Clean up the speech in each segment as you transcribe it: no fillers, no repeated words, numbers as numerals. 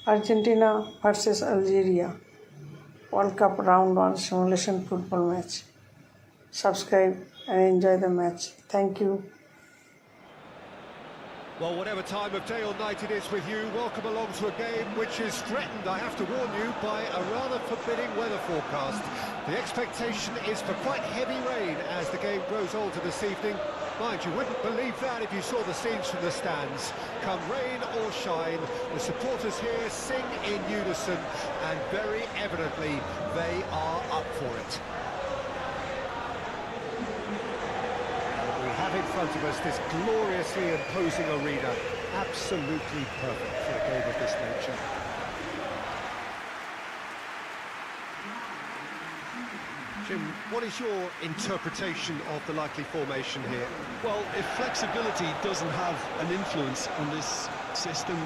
Argentina vs Algeria World Cup Round 1 simulation football match. Subscribe and enjoy the match. Thank you. Well, whatever time of day or night it is with you, welcome along to a game which is threatened, I have to warn you, by a rather forbidding weather forecast. The expectation is for quite heavy rain as the game grows older this evening. Mind, you wouldn't believe that if you saw the scenes from the stands. Come rain or shine, the supporters here sing in unison, and very evidently they are up for it. We have in front of us this gloriously imposing arena, absolutely perfect for a game of this nature. Jim, what is your interpretation of the likely formation here? Well, if flexibility doesn't have an influence on this system,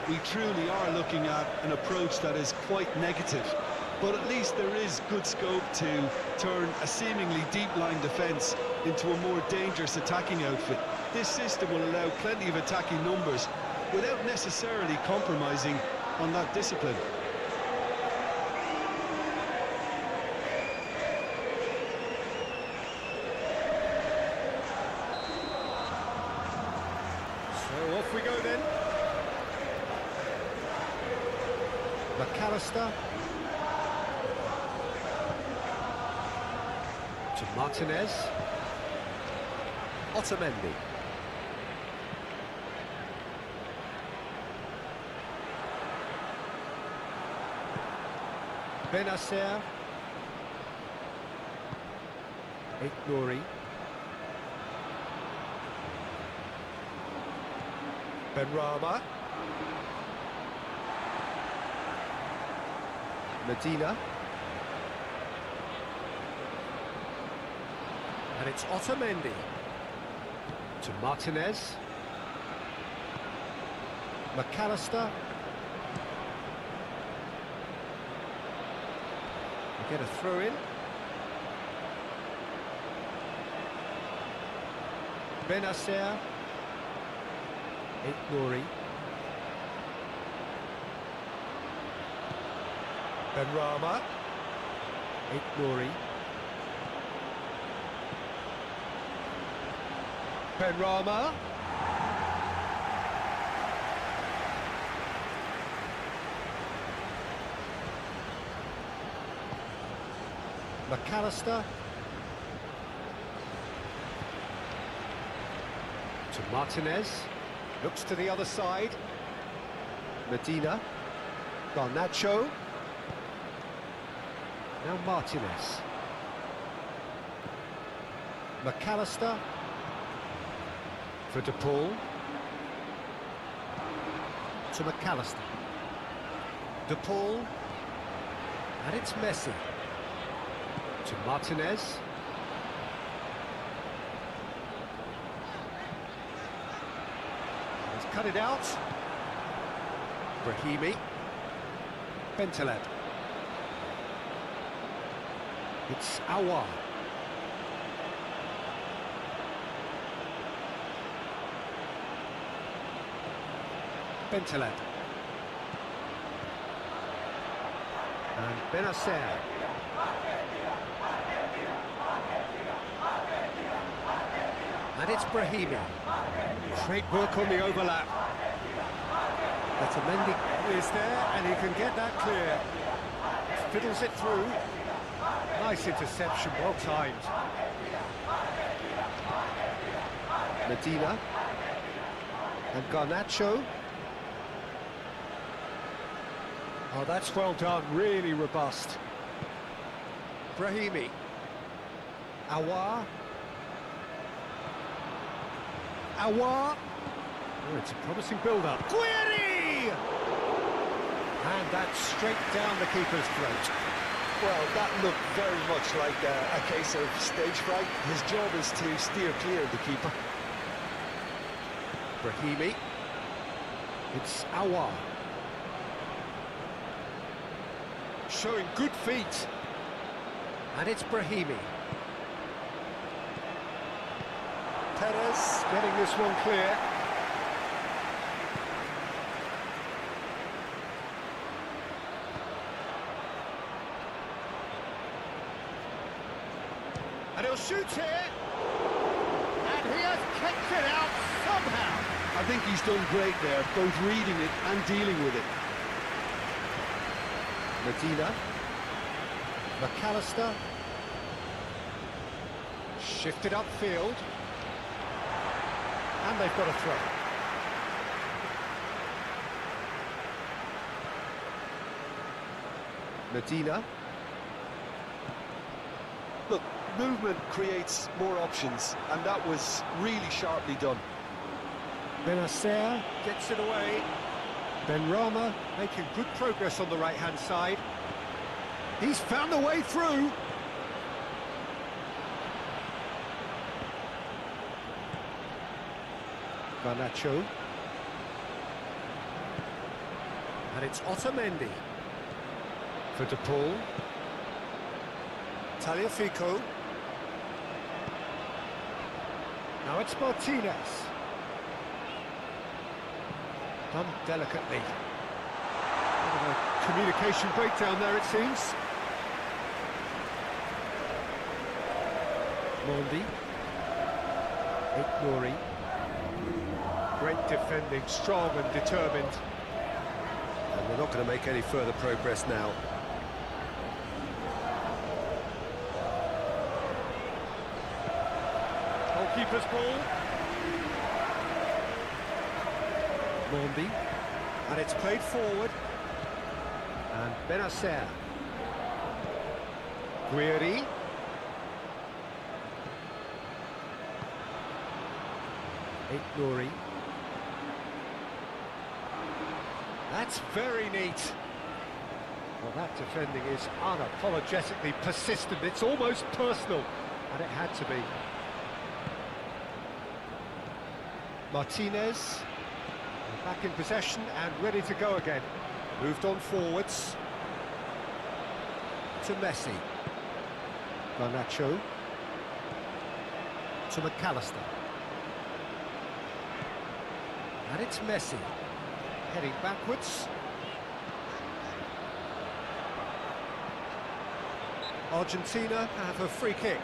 we truly are looking at an approach that is quite negative. But at least there is good scope to turn a seemingly deep-line defence into a more dangerous attacking outfit. This system will allow plenty of attacking numbers without necessarily compromising on that discipline. So off we go then. McAllister. To Martinez. Otamendi. Benacer. Nouri. Benrahma. Medina. And it's Otamendi. To Martinez. McAllister. We get a throw in. Benacer. Nouri. Benrahma. Nouri. Benrahma. McAllister. To Martinez. Looks to the other side. Medina. Garnacho. Now Martinez. McAllister. For De Paul. To McAllister. De Paul. And it's Messi. To Martinez. He's cut it out. Brahimi. Bentaleb. It's Aouar. Bentaleb. And Benacer. And it's Brahimi. Great work on the overlap. Otamendi is there, and he can get that clear. Fiddles it through. Nice interception, well timed. Medina. And Garnacho. Oh, that's well done, really robust. Brahimi. Aouar. Aouar. Oh, it's a promising build-up. Guiri! And that's straight down the keeper's throat. Well, that looked very much like a case of stage fright. His job is to steer clear of the keeper. Brahimi. It's Aouar. Showing good feet. And it's Brahimi. Perez getting this one clear. And he'll shoot here. And he has kicked it out somehow. I think he's done great there, both reading it and dealing with it. Medina. McAllister. Shifted upfield. And they've got a throw. Medina. Look, movement creates more options, and that was really sharply done. Benacer gets it away. Benrahma making good progress on the right-hand side. He's found the way through. Garnacho. And it's Otamendi. For De Paul. Tagliafico. Now it's Martinez. Done delicately. Bit of a communication breakdown there, it seems. Mondi. Ignori. Great defending, strong and determined. And they're not going to make any further progress now. Goalkeeper's ball. Mondi. And it's played forward. And Benacer. Guiri. Ignori. That's very neat. Well, that defending is unapologetically persistent. It's almost personal, and it had to be. Martinez, back in possession and ready to go again. Moved on forwards. To Messi. Garnacho. To McAllister. And it's Messi. Heading backwards. Argentina have a free kick.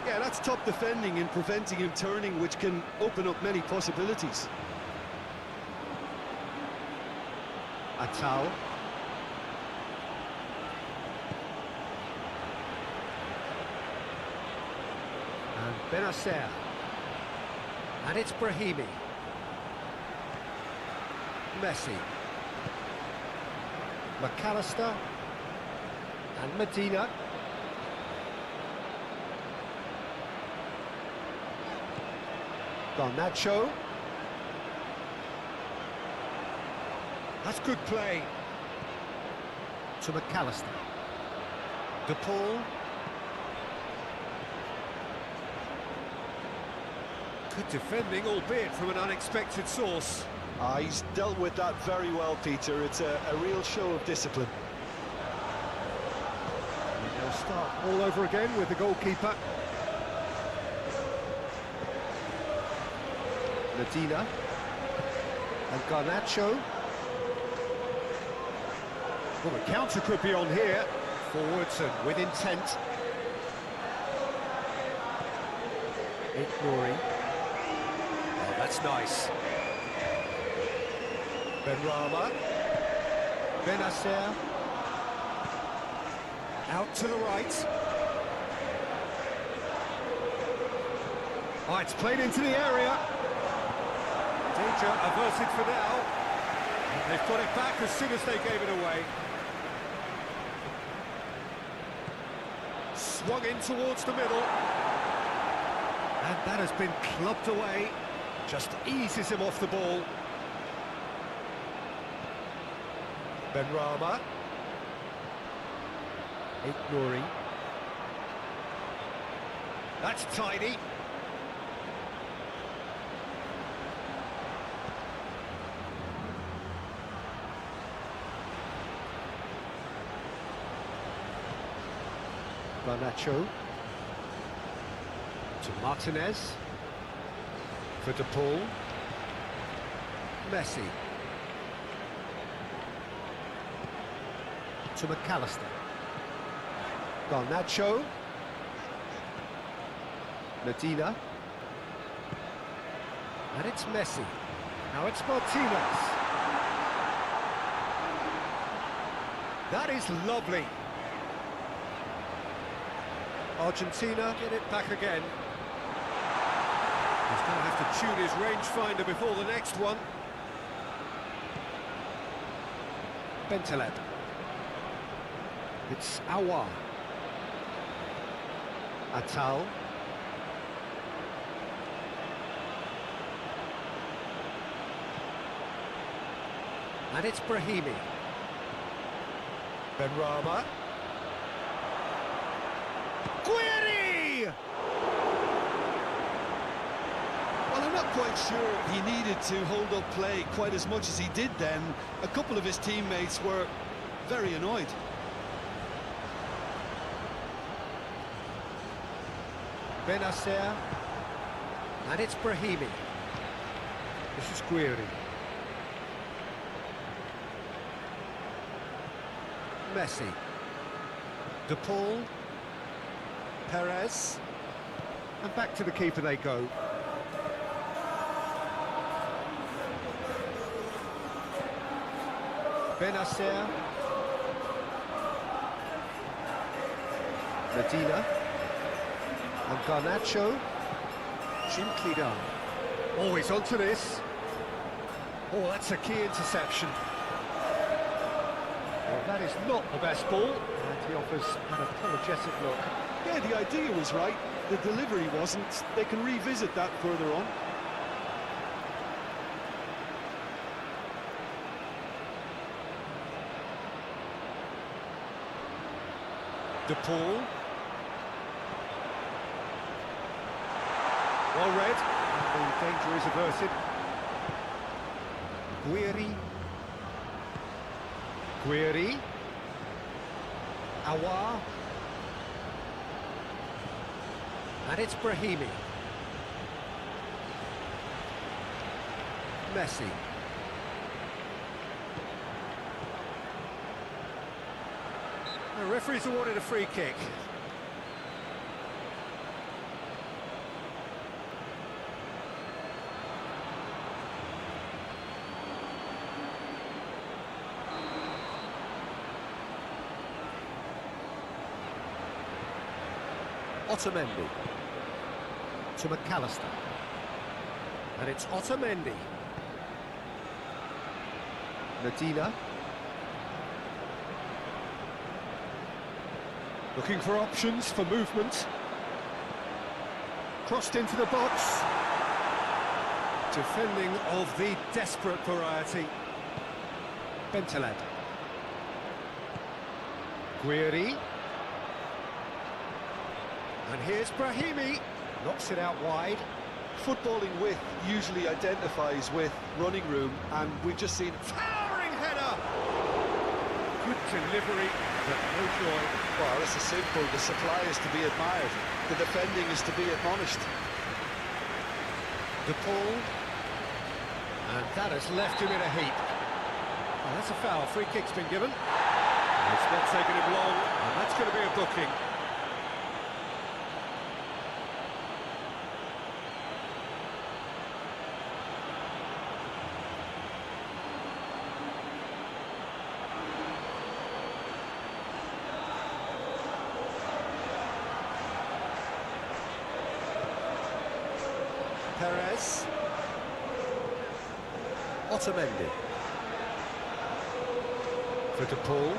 Yeah, that's top defending and preventing him turning, which can open up many possibilities. Atal. And Benacer. And it's Brahimi. Messi. McAllister. And Medina. Garnacho. That's good play. To McAllister. De Paul. Good defending, albeit from an unexpected source. He's dealt with that very well, Peter. It's a real show of discipline. And they'll start all over again with the goalkeeper. Medina. And Garnacho. Well, the counter could be on here. Forwards and with intent. Ignori. Oh, that's nice. Benrahma. Benacer. Out to the right. Oh, it's played into the area. Danger averted for now. They've got it back as soon as they gave it away. Swung in towards the middle. And that has been clubbed away. Just eases him off the ball. Benrahma. Ignori. That's tidy. Garnacho. To Martinez. For De Paul. Messi. To McAllister. Garnacho. Medina. And it's Messi. Now it's Martinez. That is lovely. Argentina get it back again. He's going to have to tune his rangefinder before the next one. Bentaleb. It's Aouar. Atal. And it's Brahimi. Benrahma. Guiri! Well, I'm not quite sure he needed to hold up play quite as much as he did then. A couple of his teammates were very annoyed. Benacer. And it's Brahimi. This is Guiri. Messi. De Paul. Perez. And back to the keeper they go. Benacer. Medina. And Garnacho. Gently done. Always onto this. Oh, that's a key interception. Well, that is not the best ball. And he offers an apologetic look. Yeah, the idea was right. The delivery wasn't. They can revisit that further on. De Paul. Well read. And the danger is averted. Guiri. Guiri. Aouar. And it's Brahimi. Messi. The referee's awarded a free kick. Otamendi. To McAllister. And it's Otamendi. Medina. Looking for options for movement. Crossed into the box. Defending of the desperate variety. Bentaleb. Guiri. And here's Brahimi. Knocks it out wide. Footballing width usually identifies with running room, and we've just seen Towering header! Good delivery, but no joy. well, this is simple. The supply is to be admired. The defending is to be admonished. De Paul. And that has left him in a heap. Oh, that's a foul. Free kick's been given. It's not taking him long, and that's going to be a booking. Perez. Otamendi. For De Paul.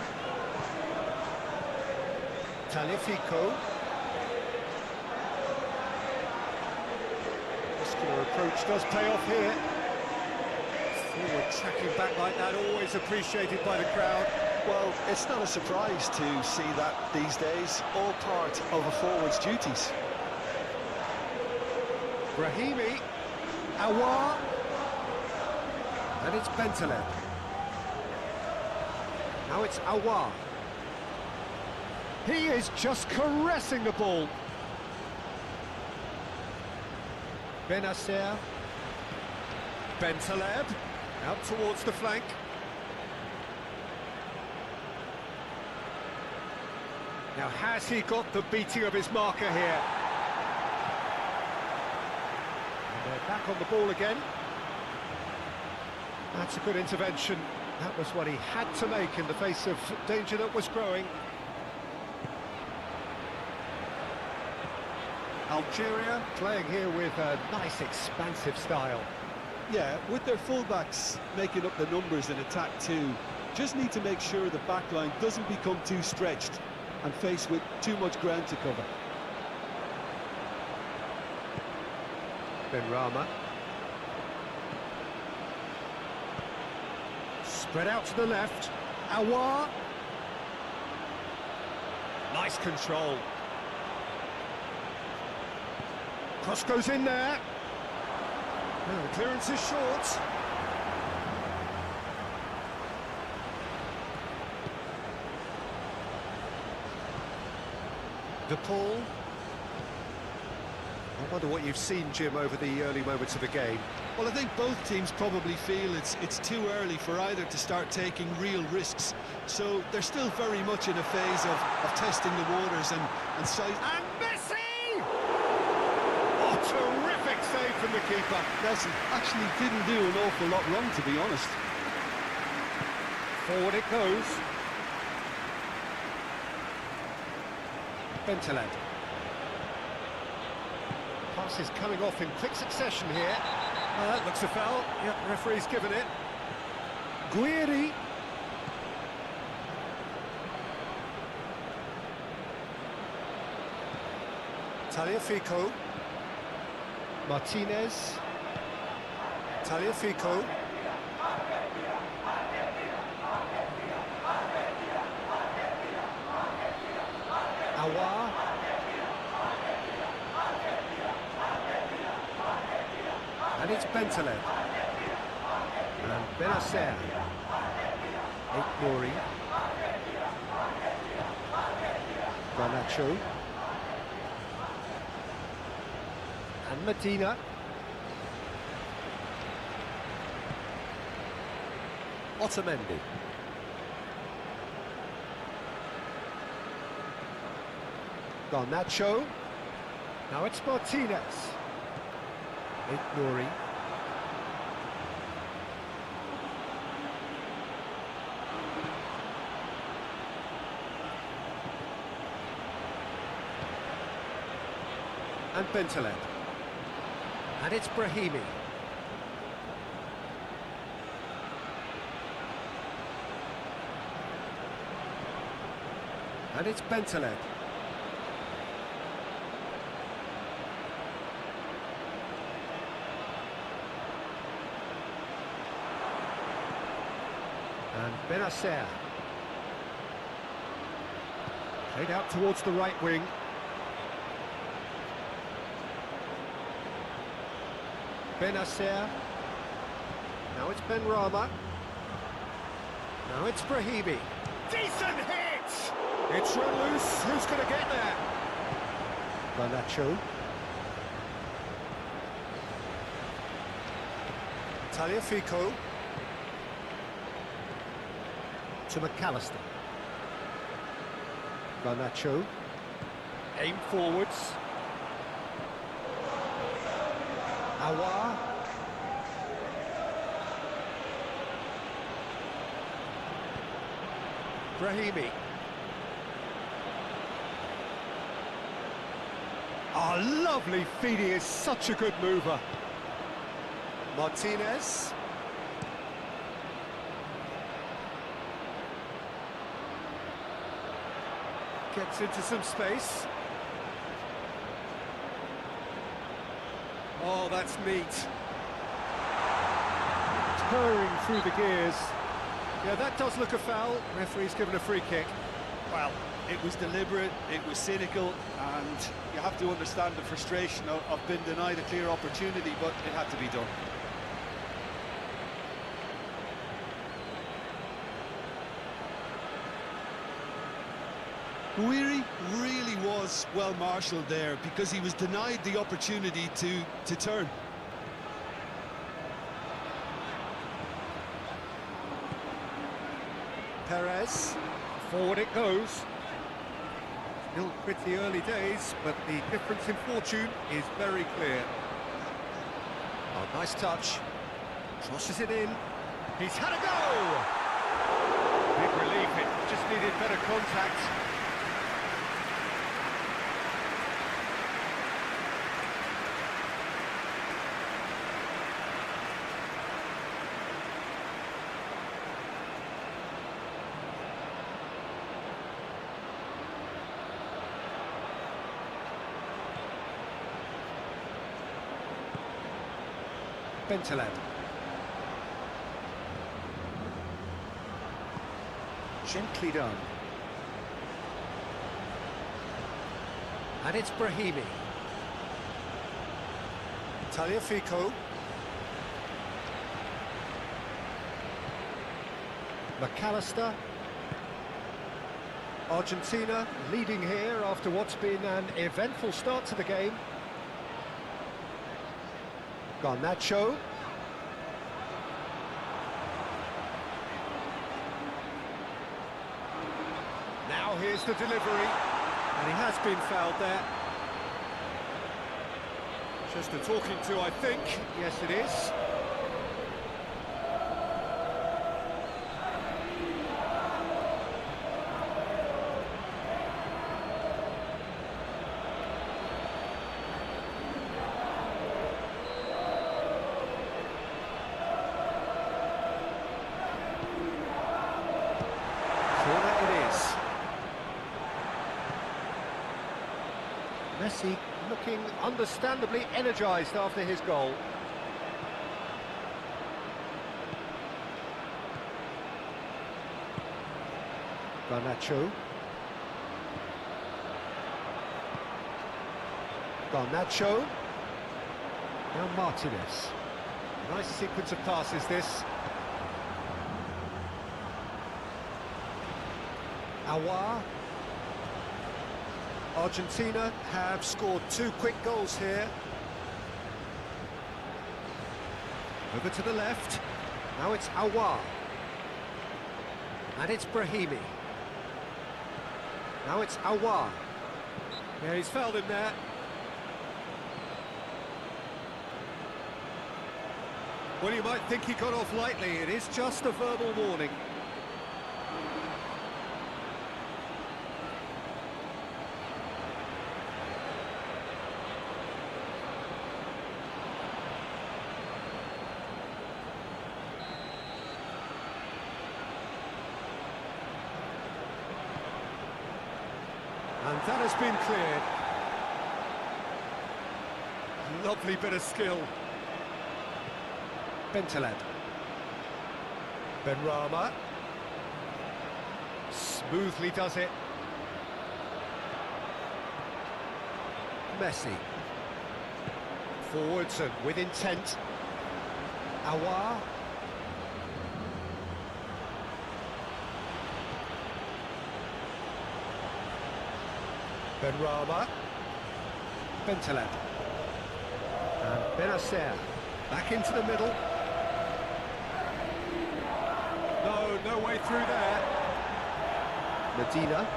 Talifico. Muscular approach does pay off here. Forward tracking back like that, always appreciated by the crowd. Well, it's not a surprise to see that these days, all part of a forward's duties. Brahimi. Aouar. And it's Bentaleb. Now it's Aouar. He is just caressing the ball. Benacer. Bentaleb. Out towards the flank. Now, has he got the beating of his marker here? And they're back on the ball again. That's a good intervention. That was what he had to make in the face of danger that was growing. Algeria playing here with a nice expansive style. Yeah, with their fullbacks making up the numbers in attack too, just need to make sure the back line doesn't become too stretched and faced with too much ground to cover. Benrahma. Spread out to the left. Awar. Nice control. Cross goes in there. No, the clearance is short. De Paul. I wonder what you've seen, Jim, over the early moments of the game. Well, I think both teams probably feel it's too early for either to start taking real risks. So they're still very much in a phase of testing the waters and size. And Messi! Oh, terrific save from the keeper. Nelson actually didn't do an awful lot wrong, to be honest. Forward it goes. Bentaleb. Pass is coming off in quick succession here. That looks a foul. Yep, referee's given it. Guiri. Tagliafico. Martinez. Tagliafico. Awar. And it's Bentaleb. And Benacer. Nouri. Garnacho. And Medina. Otamendi. Garnacho. Now it's Martinez. Nouri. And Bentaleb. And it's Brahimi. And it's Bentaleb. And Benacer. Played out towards the right wing. Benacer. Now it's Benrahma. Now it's Brahimi. Decent hit! It's run loose. Who's going to get there? Garnacho. Tagliafico. To McAllister. Garnacho. Aim forwards. Awar. Brahimi. Oh, lovely feed. He is such a good mover. Martinez. Gets into some space. Oh, that's neat. Purring through the gears. Yeah, that does look a foul. Referee's given a free kick. Well, it was deliberate, it was cynical, and you have to understand the frustration of being denied a clear opportunity, but it had to be done. Guiri was well marshalled there because he was denied the opportunity to turn. Perez, forward it goes. Still pretty early days, but the difference in fortune is very clear. Oh, nice touch. Crosses it in. He's had a go! Big relief, it just needed better contact. Bentaleb. Gently done. And it's Brahimi. Tagliafico. McAllister. Argentina leading here after what's been an eventful start to the game. Garnacho. Now here's the delivery, and he has been fouled there. Just a talking to, I think. Yes, it is. Messi looking understandably energised after his goal. Garnacho. Garnacho. Now Martinez. Nice sequence of passes this. Aouar. Argentina have scored 2 quick goals here. Over to the left. Now it's Aouar. And it's Brahimi. Now it's Aouar. Yeah, he's fouled him there. Well, you might think he got off lightly. It is just a verbal warning. And that has been cleared. Lovely bit of skill. Bentaleb. Benrahma. Smoothly does it. Messi. Forwards and with intent. Aouar. Benrahma. Bentaleb. And Benacer. Back into the middle. No way through there. Medina.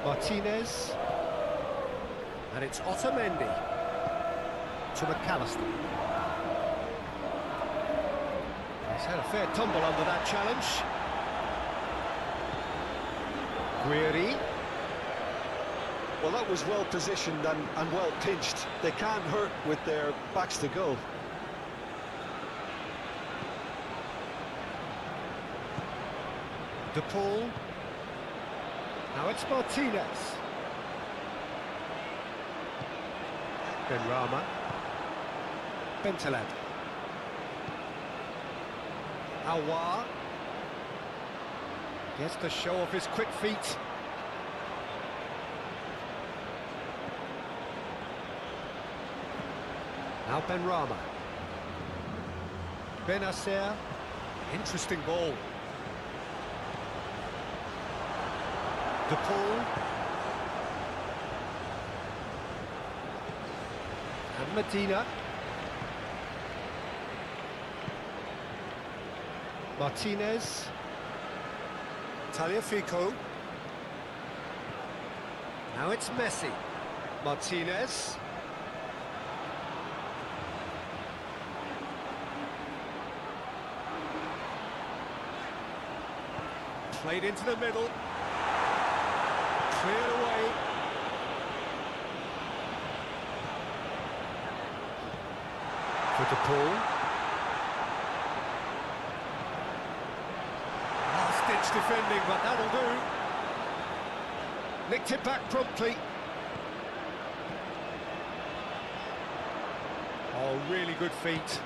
Martinez. And it's Otamendi. To McAllister. He's had a fair tumble under that challenge. Guiri. Well, that was well positioned and well pinched. They can't hurt with their backs to goal. De Paul. Now it's Martinez. Benrahma. Bentaleb. Aouar. Gets to show off his quick feet. Now Benrahma. Benacer. Interesting ball. De Paul. And Medina. Martinez. Tagliafico. Now it's Messi. Martinez. Played into the middle. Cleared away. For De Paul. Last-ditch defending, but that'll do. Nicked it back promptly. Oh, really good feet.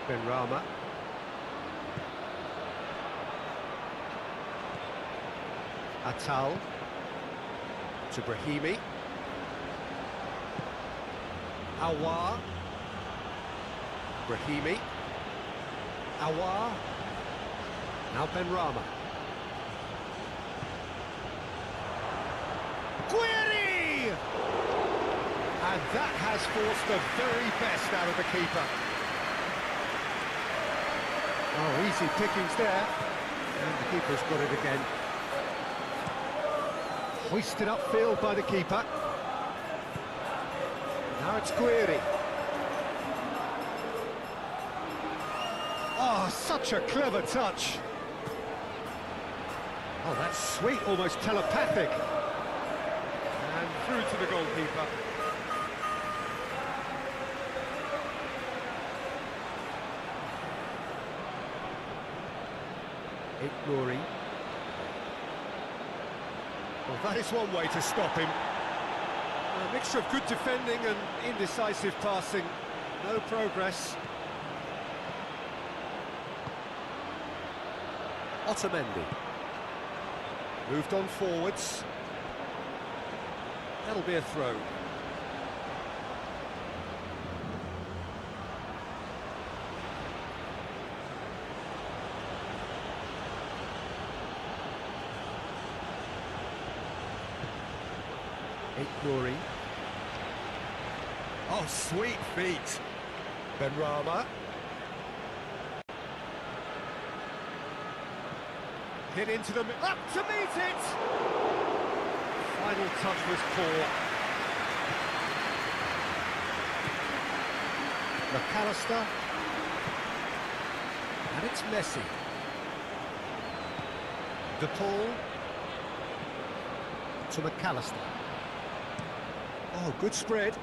Benrahma. Atal. To Brahimi. Awar. Brahimi. Awar. Now Benrahma. Guiri! And that has forced the very best out of the keeper. Oh, easy pickings there. And the keeper's got it again. Hoisted upfield by the keeper. Now it's Guiri. Oh, such a clever touch. Oh, that's sweet, almost telepathic. And through to the goalkeeper. Ignoring. Well, that is one way to stop him. A mixture of good defending and indecisive passing. No progress. Otamendi. Moved on forwards. That'll be a throw. Glory. Oh, sweet feet. Benrahma. Hit into the... Up to meet it! Final touch was poor. McAllister. And it's Messi. De Paul. To McAllister. Oh, good spread.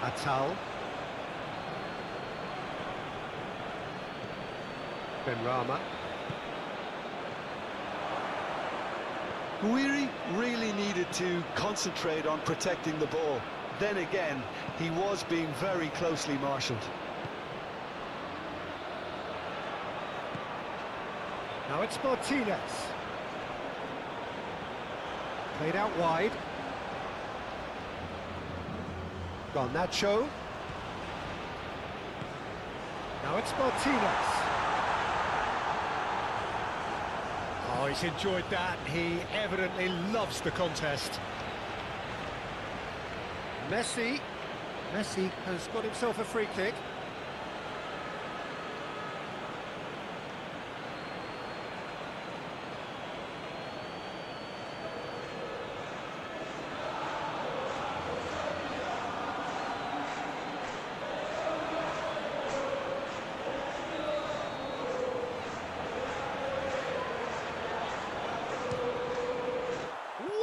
Atal. Benrahma. Guiri really needed to concentrate on protecting the ball. Then again, he was being very closely marshalled. Now it's Martinez. Played out wide. Garnacho. Now it's Martinez. Oh, he's enjoyed that. He evidently loves the contest. Messi. Messi has got himself a free kick.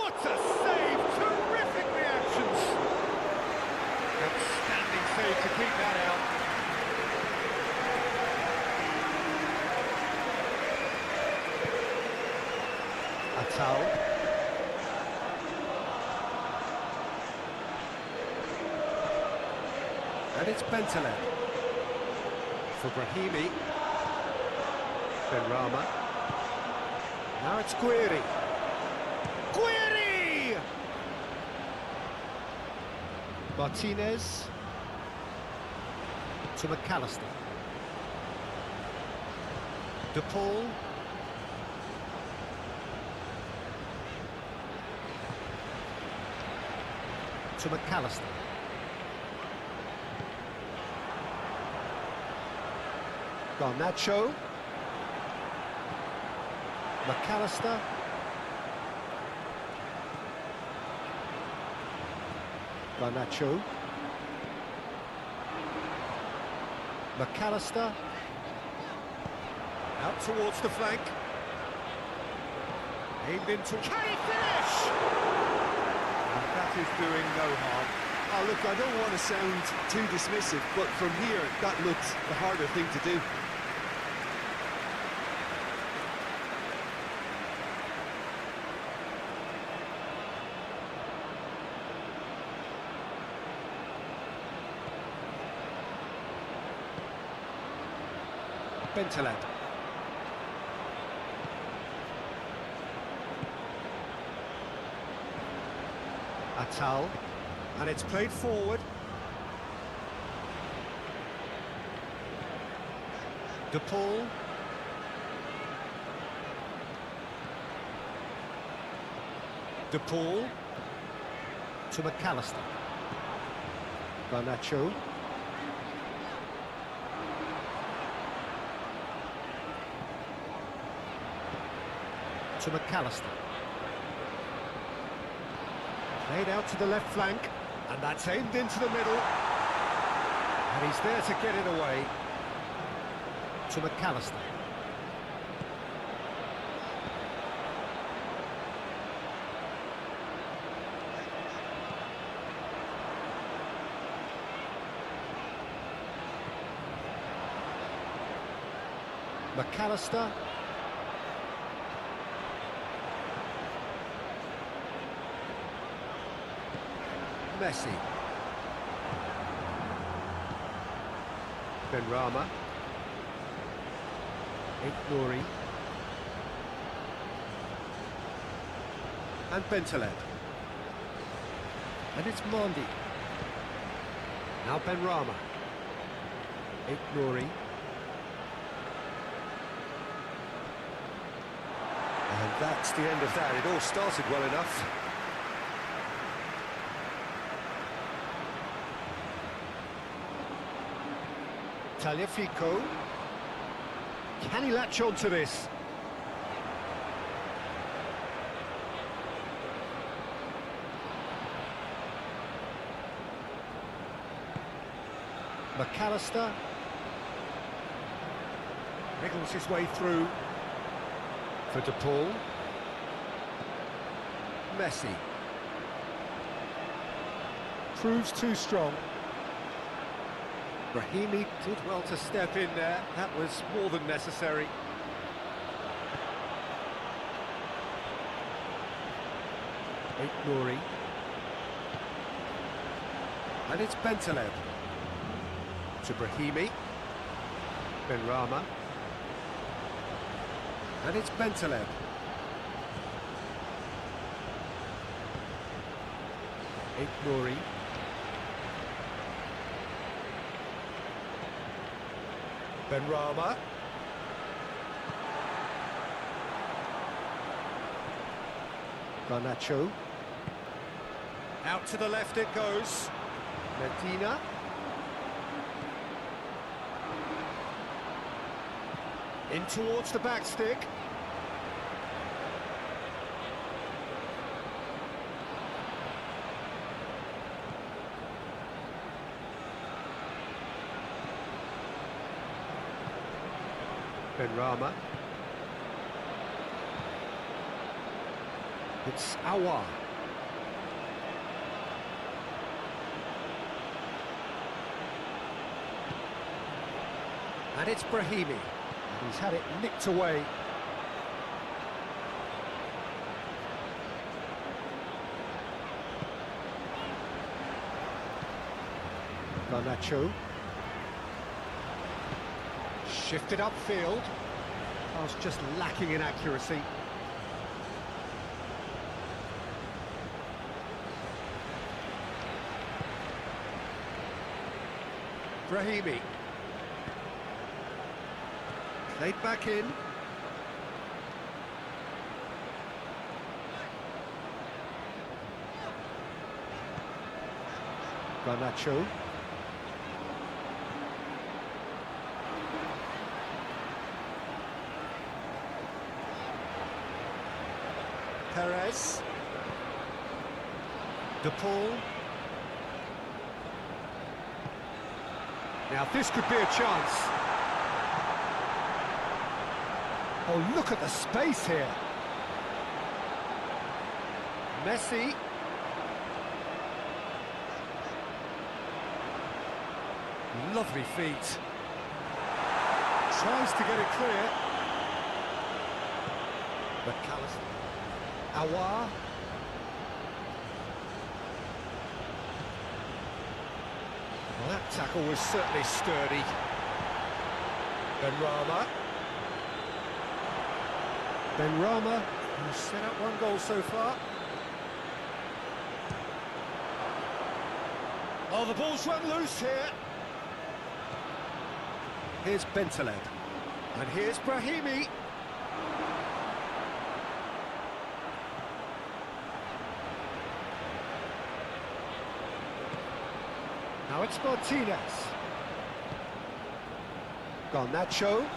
What a save! Terrific reactions! Outstanding save to keep that out. Atal. And it's Bentaleb. For Brahimi. Benrahma. Now it's Guiri. Guiri! Martinez. To McAllister. De Paul. To McAllister. Garnacho. McAllister. Garnacho. McAllister. Out towards the flank. Aimed into... Can he finish? And that is doing no harm. Oh, look, I don't want to sound too dismissive, but from here, that looks the harder thing to do. Bentaleb. Atal. And it's played forward. De Paul. De Paul. To McAllister. Garnacho. To McAllister. Played out to the left flank, and that's aimed into the middle. And he's there to get it away. To McAllister. McAllister. Messi. Benrahma. Nouri. And Bentaleb. And it's Mondi. Now Benrahma. Nouri. And that's the end of that. It all started well enough. Tagliafico. Can he latch on to this? McAllister. Wriggles his way through. For De Paul. Messi. Proves too strong. Brahimi did well to step in there. That was more than necessary. Nouri. And it's Bentaleb. To Brahimi. Benrahma. And it's Bentaleb. Nouri. Benrahma. Garnacho. Out to the left it goes. Medina. In towards the back stick. Benrahma. It's Aouar. And it's Brahimi. He's had it nicked away. Garnacho. Shifted upfield. Pass just lacking in accuracy. Brahimi. Played back in. Garnacho. Perez. De Paul. Now this could be a chance. Oh, look at the space here. Messi. Lovely feet. Tries to get it clear. McAllister. Awar. Well, that tackle was certainly sturdy. Benrahma, who's set up one goal so far. Oh, the ball's run loose here. Here's Bentaleb. And here's Brahimi. Now it's Martinez. Garnacho.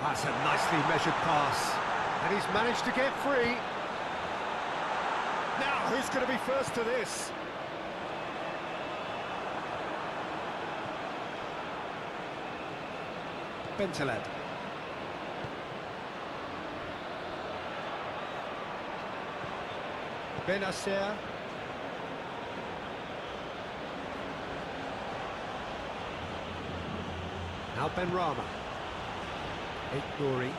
That's a nicely measured pass. And he's managed to get free. Now, who's going to be first to this? Bentaleb. Benacer. Now Benrahma. Nouri.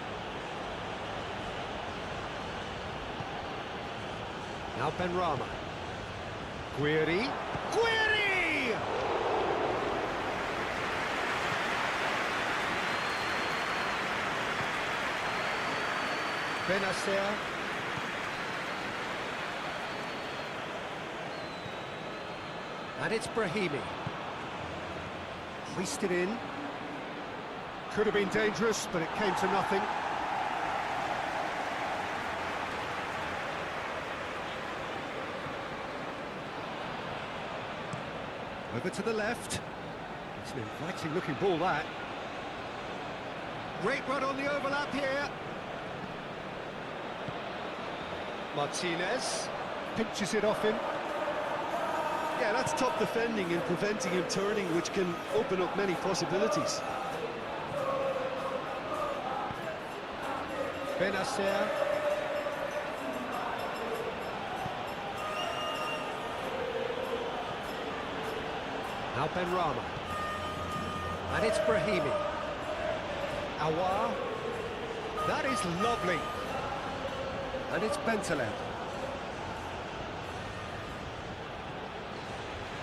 Now Benrahma. Guiri. Guiri! Benacer. And it's Brahimi. Hoisted in. Could have been dangerous, but it came to nothing. Over to the left. It's an inviting looking ball, that. Great run on the overlap here. Martinez pinches it off him. Yeah, that's top defending and preventing him turning, which can open up many possibilities. Benacer. Now Benrahma. And it's Brahimi. Awar. That is lovely. And it's Bentaleb.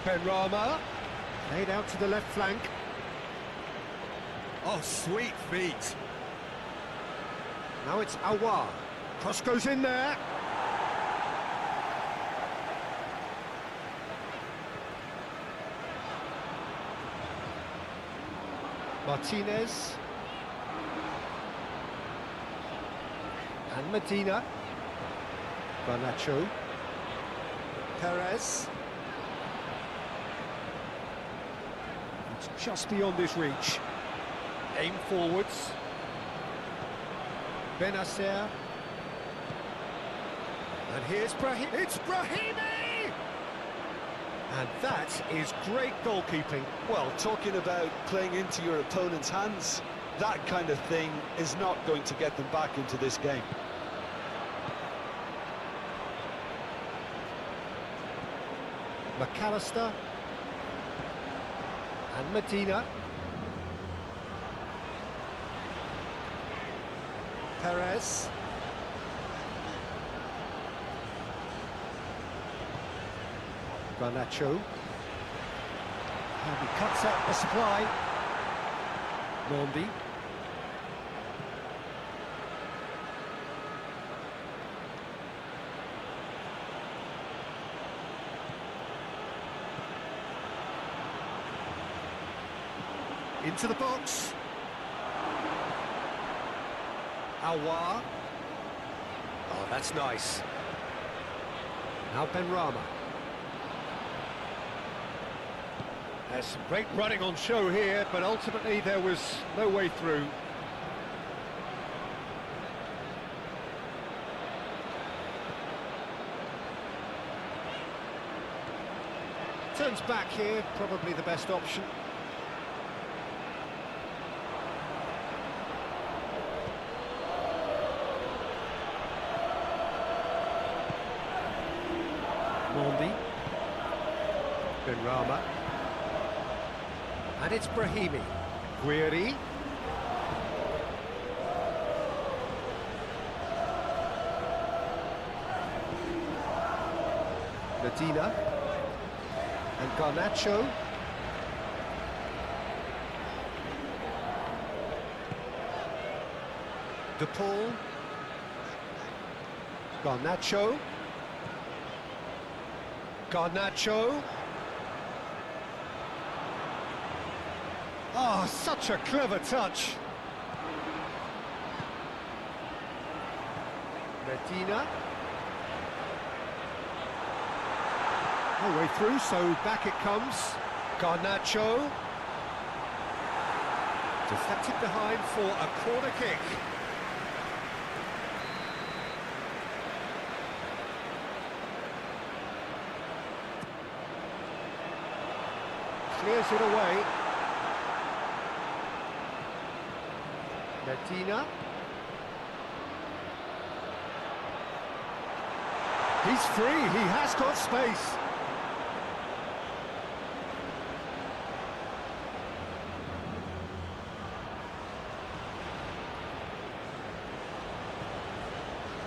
Benrahma. Laid out to the left flank. Oh, sweet feet. Now it's Awar. Cross goes in there. Martinez. And Medina. Garnacho. Perez. It's just beyond his reach. Aim forwards. Benacer. And here's Brahimi. It's Brahimi! And that is great goalkeeping. Well, talking about playing into your opponent's hands, that kind of thing is not going to get them back into this game. McAllister. And Medina. Perez. Garnacho. And he cuts out the supply. Mondi. Into the box. Aouar. Oh, that's nice. Now Benrahma. There's some great running on show here, but ultimately there was no way through. Turns back here, probably the best option. Mondi. Benrahma. And it's Brahimi. Guiri. Medina. And Garnacho. De Paul. Garnacho. Garnacho. Oh, such a clever touch. Medina. No way through, so back it comes. Garnacho. Deflected behind for a corner kick. Clears it away. Medina. He's free, he has got space.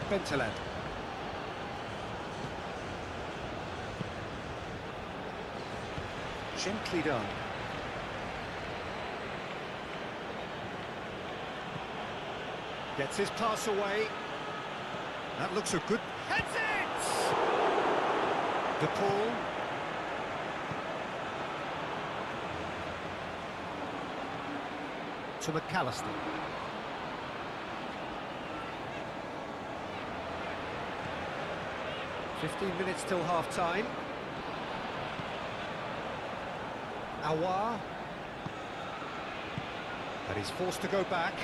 Bentaleb. Gently done. Gets his pass away. That looks a good... Heads it! De Paul. To McAllister. "15 minutes till half-time. Aouar. But he's forced to go back.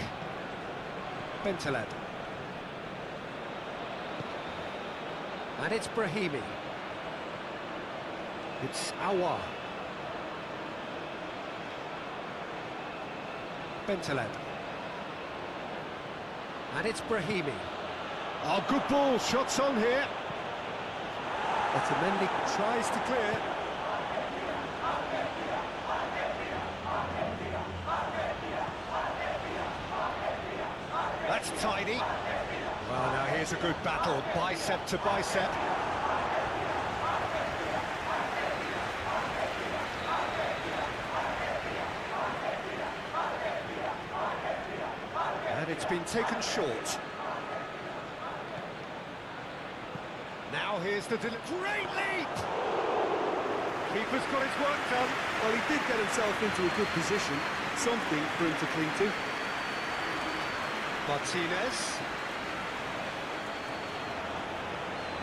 Bentaleb. And it's Brahimi. It's Aouar. Bentaleb. And it's Brahimi. Oh, good ball. Shots on here. Otamendi tries to clear. That's tidy. Well, now here's a good battle, bicep to bicep. And it's been taken short. Now here's the great leap! Keeper's got his work done. Well, he did get himself into a good position, something for him to cling to. Martinez.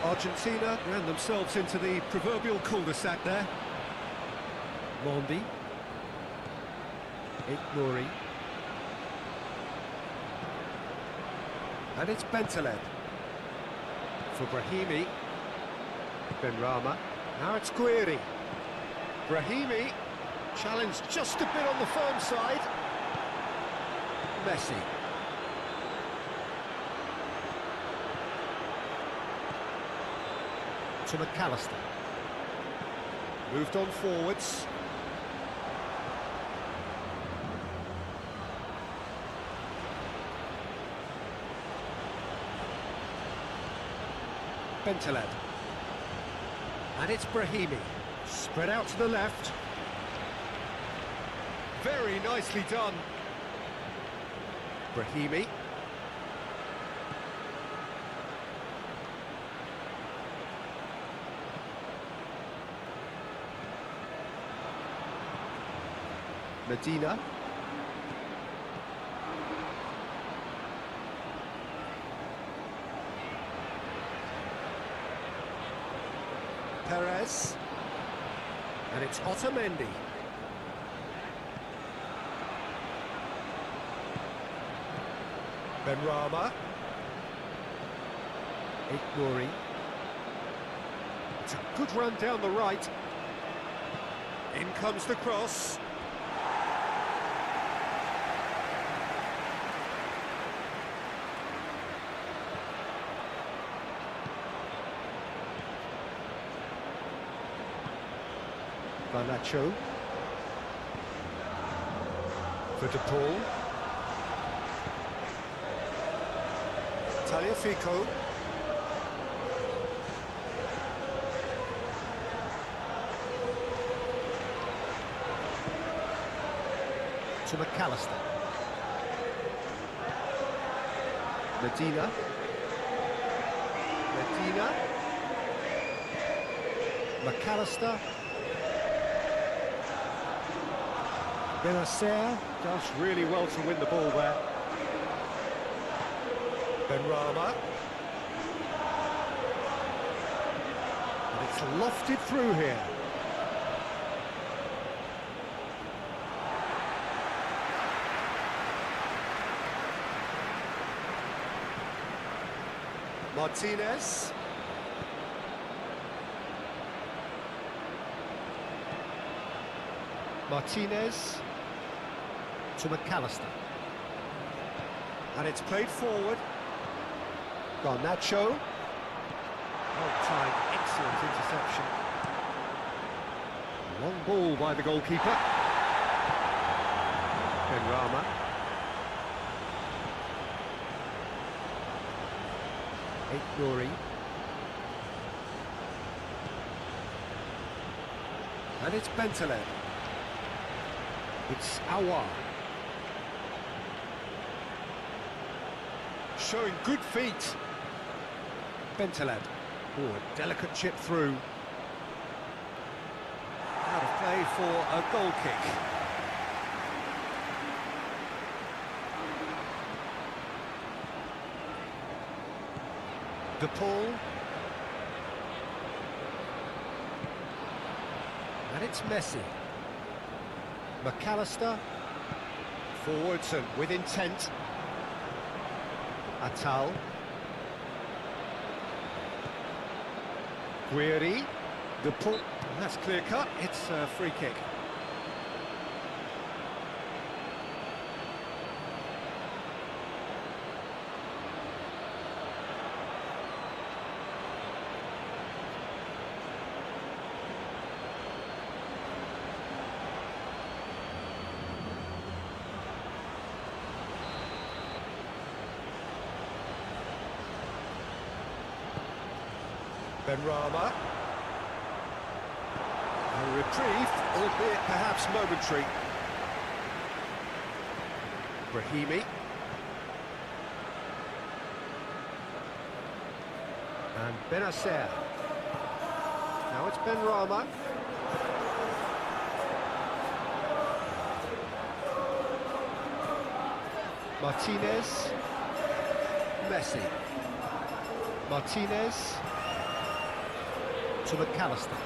Argentina ran themselves into the proverbial cul-de-sac there. Mondi. Nouri. And it's Bentaleb. For Brahimi. Benrahma. Now it's Guiri. Brahimi. Challenged just a bit on the firm side. Messi. To McAllister. Moved on forwards. Bentaleb. And it's Brahimi. Spread out to the left. Very nicely done. Brahimi. Medina. Perez. And it's Otamendi. Benrahma. Nouri. It's a good run down the right. In comes the cross. Garnacho. For De Paul. Tagliafico. To McAllister. Medina. McAllister. Benacer does really well to win the ball there. Benrahma. And it's lofted through here. Martinez. Martinez to McAllister. And it's played forward. Garnacho. Well-timed, excellent interception. Long ball by the goalkeeper. Benrahma. Nouri. And it's Bentaleb. It's Aouar. Showing good feet. Bentaleb. Oh, a delicate chip through. Out of play for a goal kick. De Paul. And it's Messi. McAllister. Forwards and with intent. Atal. Guiri. De Paul. And that's clear cut. It's a free kick. Benrahma. A reprieve, albeit perhaps momentary. Brahimi. And Benacer. Now it's Benrahma. Martinez. Messi. Martinez. To McAllister.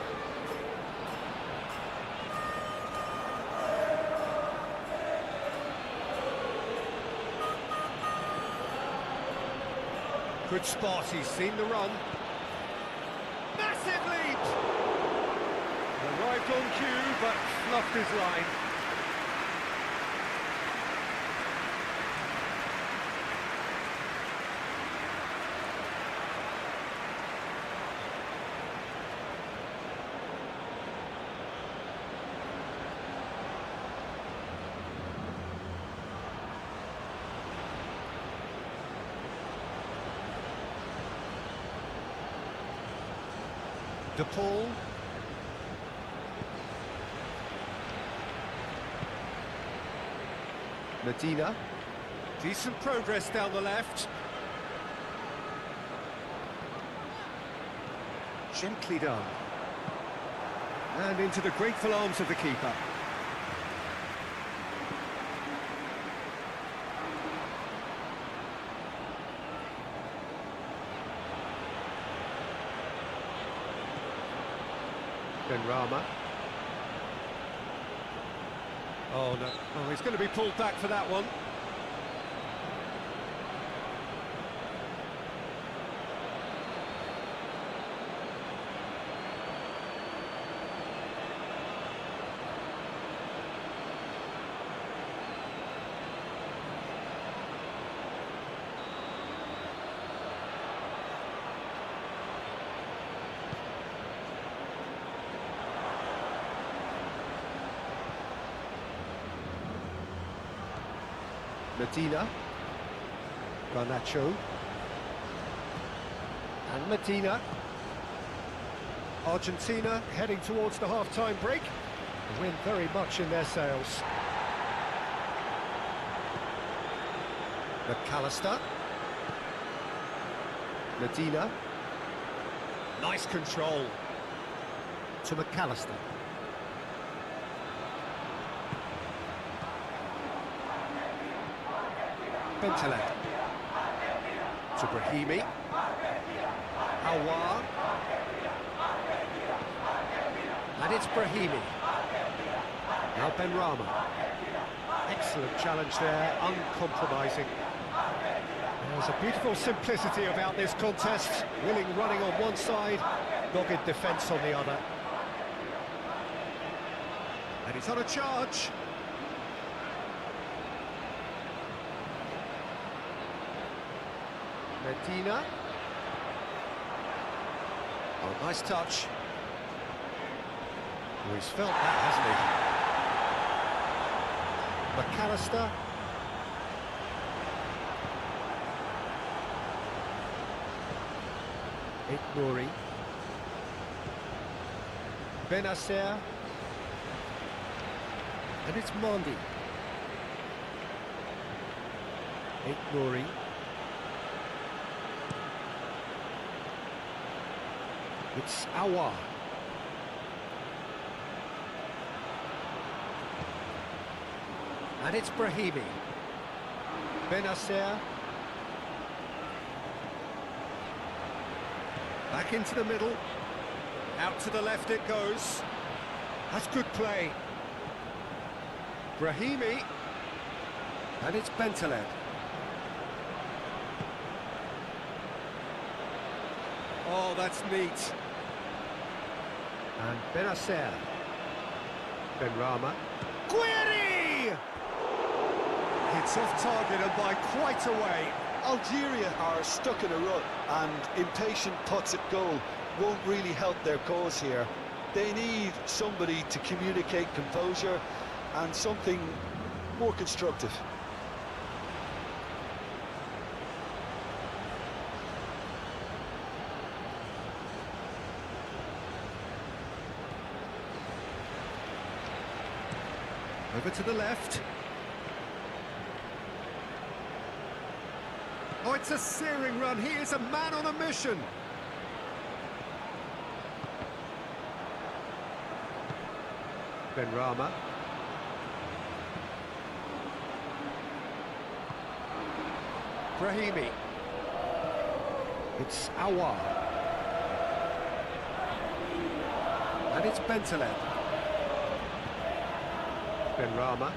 Good spot, he's seen the run. Massive lead! Arrived on cue, but fluffed his line. De Paul. Medina. Decent progress down the left. Gently done. And into the grateful arms of the keeper. Benrahma. Oh no, oh, he's going to be pulled back for that one. Medina, Garnacho, and Medina. Argentina heading towards the half-time break. The wind very much in their sails. McAllister. Medina. Nice control. To McAllister. Bentaleb to Brahimi. Awar. And it's Brahimi. Now Benrahma. Excellent challenge there, uncompromising. There's a beautiful simplicity about this contest. Willing running on one side, dogged defence on the other. And he's on a charge. Medina. Oh, nice touch. Oh, he's felt that, hasn't he? McAllister. Nouri. Benacer. And it's Mondi. Nouri. It's Awar. And it's Brahimi. Benacer. Back into the middle. Out to the left it goes. That's good play. Brahimi. And it's Bentaleb. Oh, that's neat. And Benacer. Benrahma. Guiri! It's off target and by quite a way. Algeria are stuck in a rut, and impatient putts at goal won't really help their cause here. They need somebody to communicate composure and something more constructive. Over to the left. Oh, it's a searing run. He is a man on a mission. Benrahma. Brahimi. It's Awar. And it's Bentaleb. Benrahma.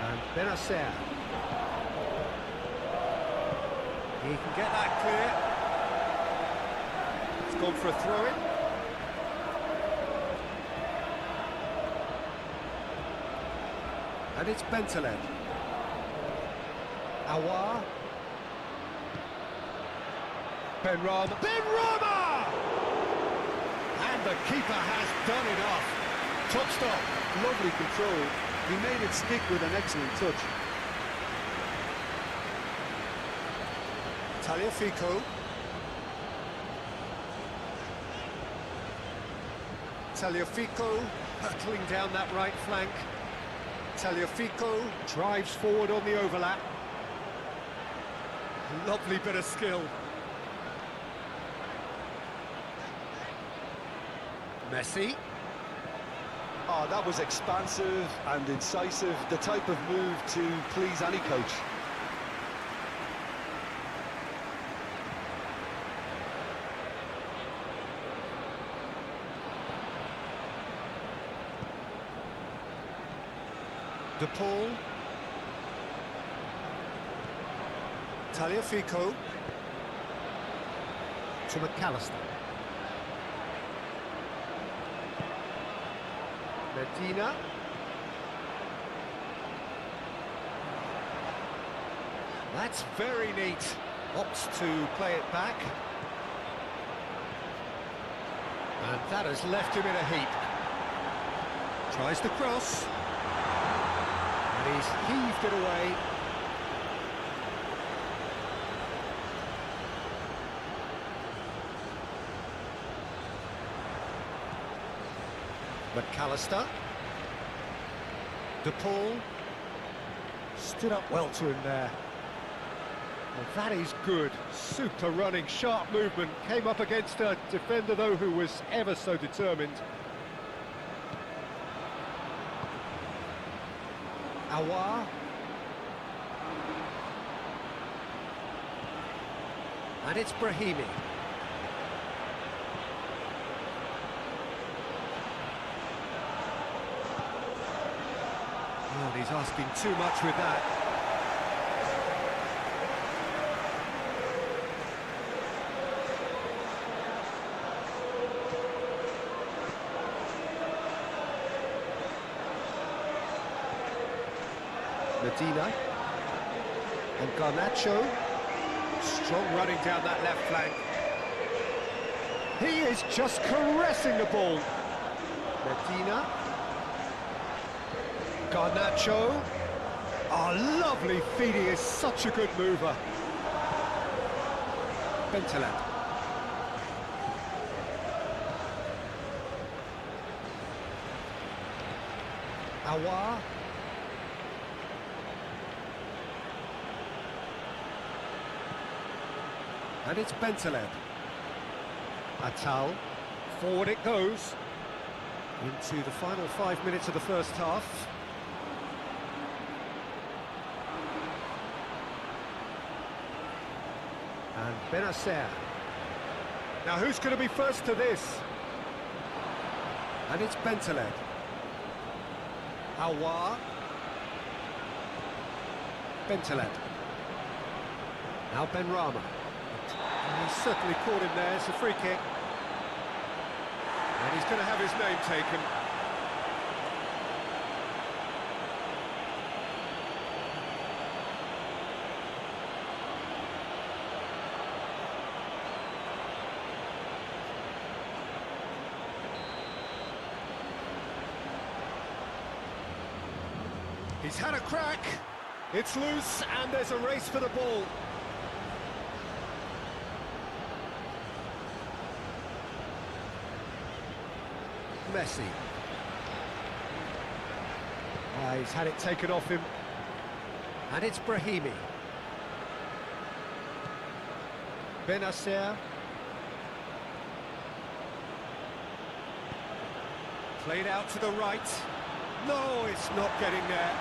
And Benacer. He can get that clear. It's gone for a throw-in. And it's Bentaleb. Awar. Benrahma. Benrahma! And the keeper has done enough. Top stop. Lovely control. He made it stick with an excellent touch. Tagliafico. Tagliafico hurtling down that right flank. Tagliafico drives forward on the overlap. Lovely bit of skill. Messi. Oh, that was expansive and incisive, the type of move to please any coach. De Paul. Tagliafico. To McAllister. Medina. That's very neat. Opts to play it back. And that has left him in a heap. Tries the cross. And he's heaved it away. McAllister. De Paul. Stood up well to him there. Well, that is good. Super running, sharp movement. Came up against a defender, though, who was ever so determined. Awar. And it's Brahimi. Oh, he's asking too much with that. Medina. And Garnacho. Strong running down that left flank. He is just caressing the ball. Medina. Garnacho. Oh, lovely feed. He is such a good mover. Bentaleb. Awar. And it's Bentaleb. Atal. Forward it goes. Into the final 5 minutes of the first half. And Benacer. Now who's going to be first to this? And it's Bentaleb. Awar. Bentaleb. Now Benrahma. And he's certainly caught him there. It's a free kick. And he's going to have his name taken. He's had a crack. It's loose, and there's a race for the ball. Messi. He's had it taken off him. And it's Brahimi. Benacer. Played out to the right. No, it's not getting there.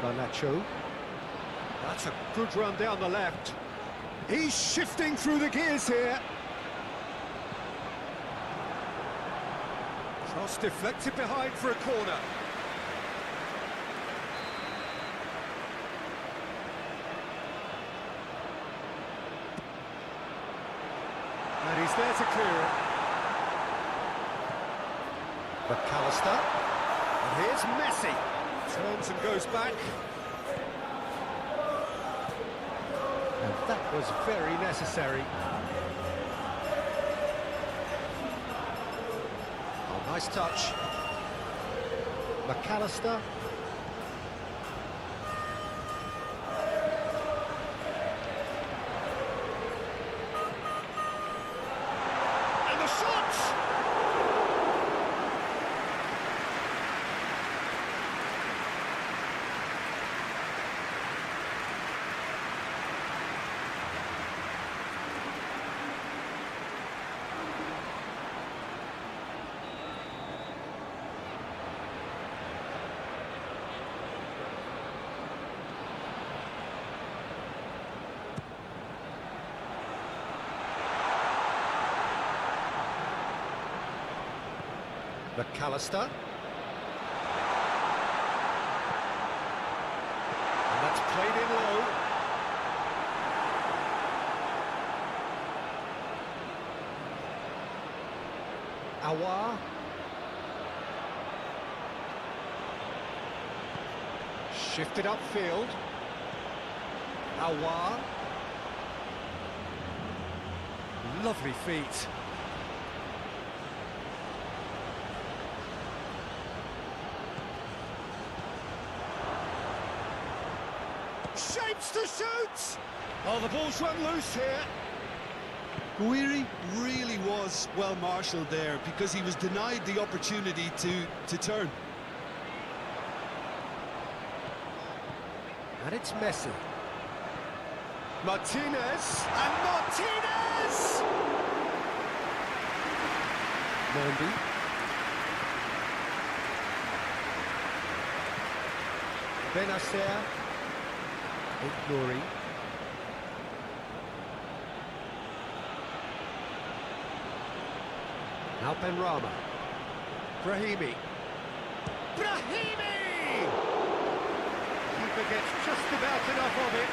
Garnacho. That's a good run down the left. He's shifting through the gears here. Cross deflected behind for a corner. And he's there to clear it. McAllister. And here's Messi. Turns and goes back. And that was very necessary. Oh, nice touch. McAllister. And the shot! McAllister. And that's played in low. Awar. Shifted upfield. Awar. Lovely feet. Shapes to shoot! Oh, the ball's run loose here. Guiri really was well marshalled there because he was denied the opportunity to turn. And it's Messi. Martinez! And Martinez! Mandy. Benacer. Nouri. Now Benrahma. Brahimi. Brahimi! Keeper gets just about enough of it.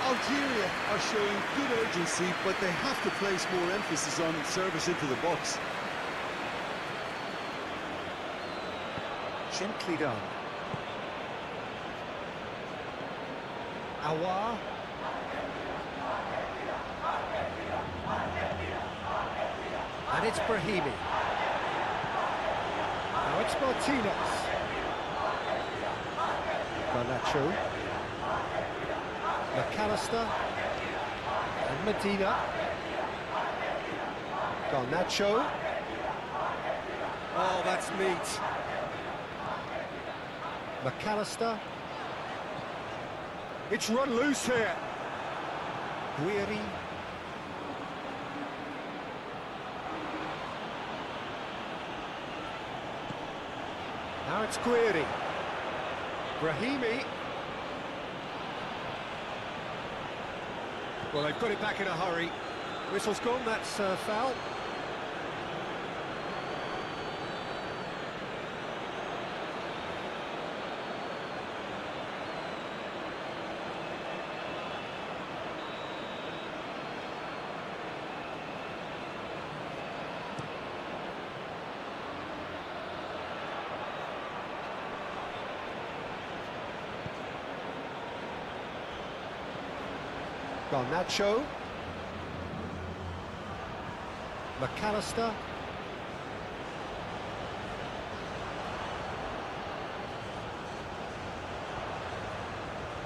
Algeria are showing good urgency, but they have to place more emphasis on service into the box. Gently done. Awar. And it's Brahimi. Now it's Martinez. Garnacho. McAllister. And Medina. Garnacho. Oh, that's neat. McAllister. It's run loose here. Guiri. Now it's Guiri. Brahimi. Well, they've got it back in a hurry. Whistle's gone, that's foul. Garnacho. McAllister.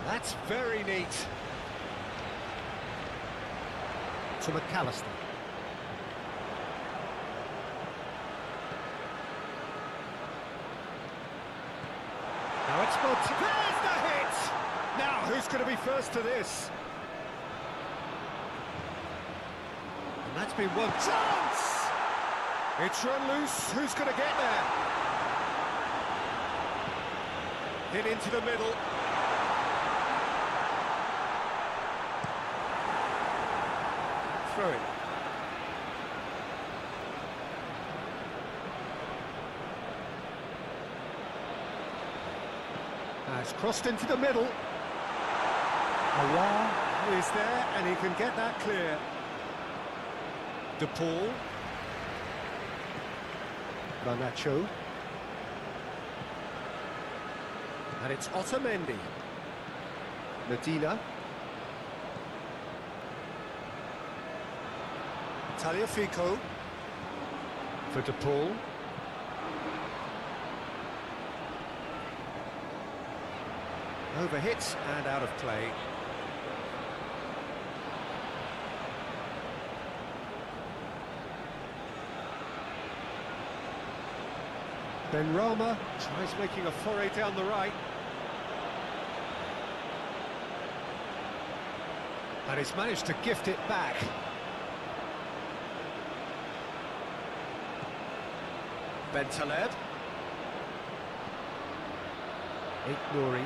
That's very neat. To McAllister. Now it's Martinez. There's the hit! Now, who's going to be first to this? And that's been one chance! It's run loose. Who's going to get there? Hit into the middle. Throw it. Now it's crossed into the middle. Awar is there, and he can get that clear. De Paul. Garnacho. And it's Otamendi. Medina. Tagliafico. For De Paul. Overhit and out of play. Benrahma tries making a foray down the right. And he's managed to gift it back. Bentaleb. Nouri.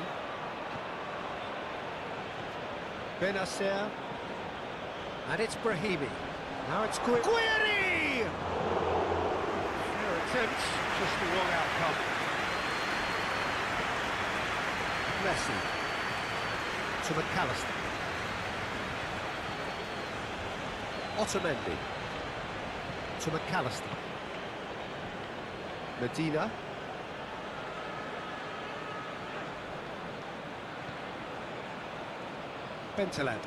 Benacer. And it's Brahimi. Now it's Guiri! Fair attempt, just the wrong outcome. Messi to McAllister. Otamendi to McAllister. Medina. Bentaleb.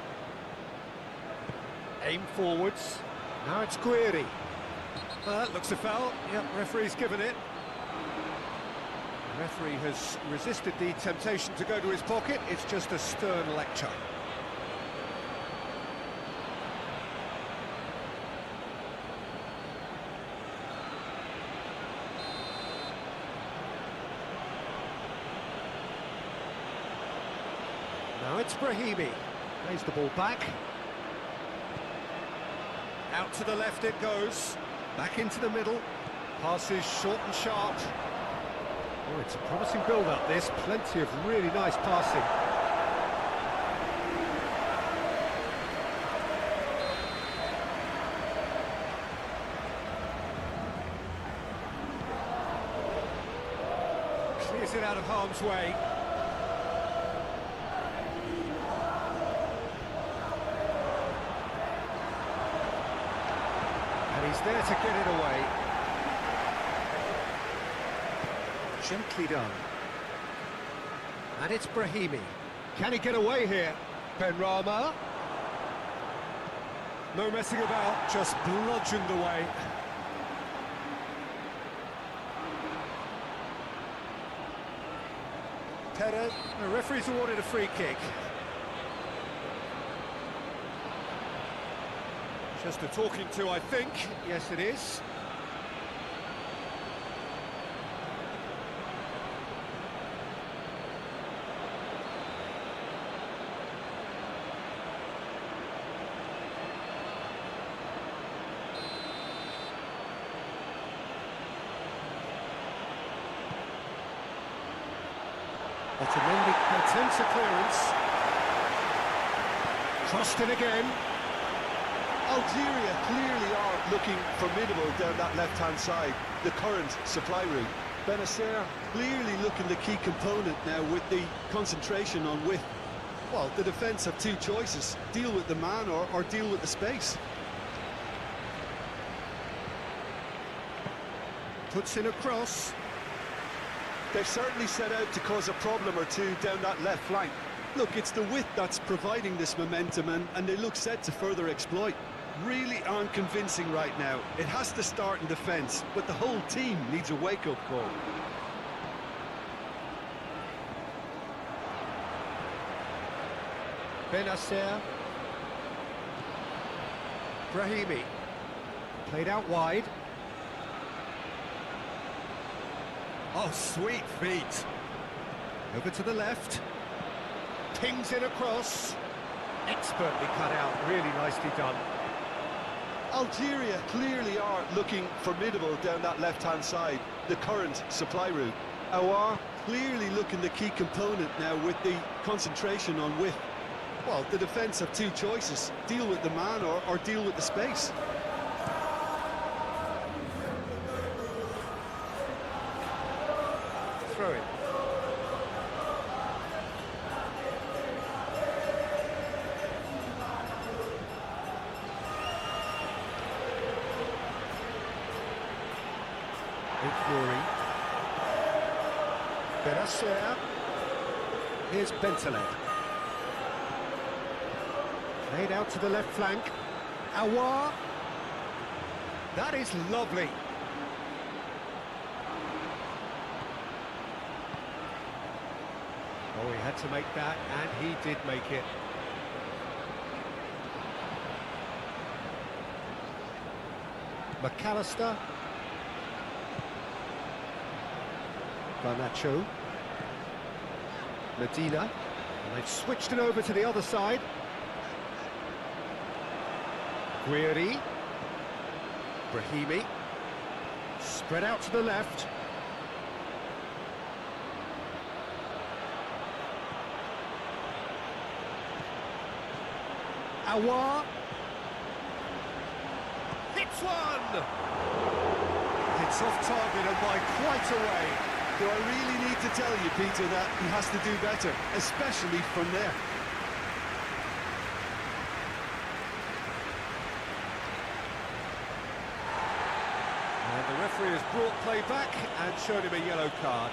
Aim forwards. Now it's Guiri. That looks a foul. Yep, referee's given it. The referee has resisted the temptation to go to his pocket. It's just a stern lecture. Now it's Brahimi. Plays the ball back. Out to the left it goes. Back into the middle. Passes short and sharp. Oh, it's a promising build-up, this. Plenty of really nice passing. Clears it out of harm's way. And he's there to get it away. Gently done. And it's Brahimi. Can he get away here? Benrahma. No messing about, just bludgeoned away. Perez. The referee's awarded a free kick. Just a talking to, I think. Yes, it is. Otamendi attempts a clearance. Crossed in again. Algeria clearly are looking formidable down that left-hand side, the current supply route. Benacer clearly looking the key component now with the concentration on width. Well, the defence have two choices, deal with the man or deal with the space. Puts in a cross. They've certainly set out to cause a problem or two down that left flank. Look, it's the width that's providing this momentum and they look set to further exploit. Really aren't convincing right now. It has to start in defence, but the whole team needs a wake-up call. Benacer. Brahimi. Played out wide. Oh, sweet feet. Over to the left. Pings in across. Expertly cut out. Really nicely done. Algeria clearly are looking formidable down that left-hand side, the current supply route. Aouar clearly looking the key component now with the concentration on width. Well, the defence have two choices, deal with the man or deal with the space. Throw it. Guiri. Benacer. Here's Bentaleb. Laid out to the left flank. Aouar. That is lovely. Oh, he had to make that, and he did make it. McAllister. Garnacho. Medina. And they've switched it over to the other side. Guiri. Brahimi. Spread out to the left. Aouar. Hits one! They Shots off target and by quite a way. Do I really need to tell you, Peter, that he has to do better, especially from there? And the referee has brought play back and showed him a yellow card.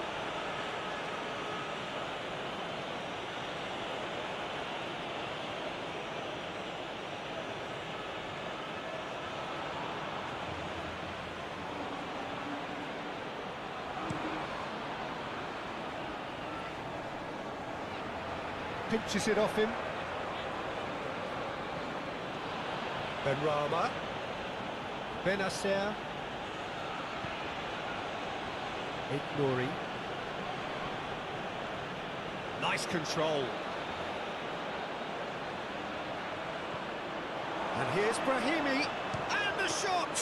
Pinches it off him. Benrahma. Benacer. Ignouri. Nice control. And here's Brahimi. And the shot!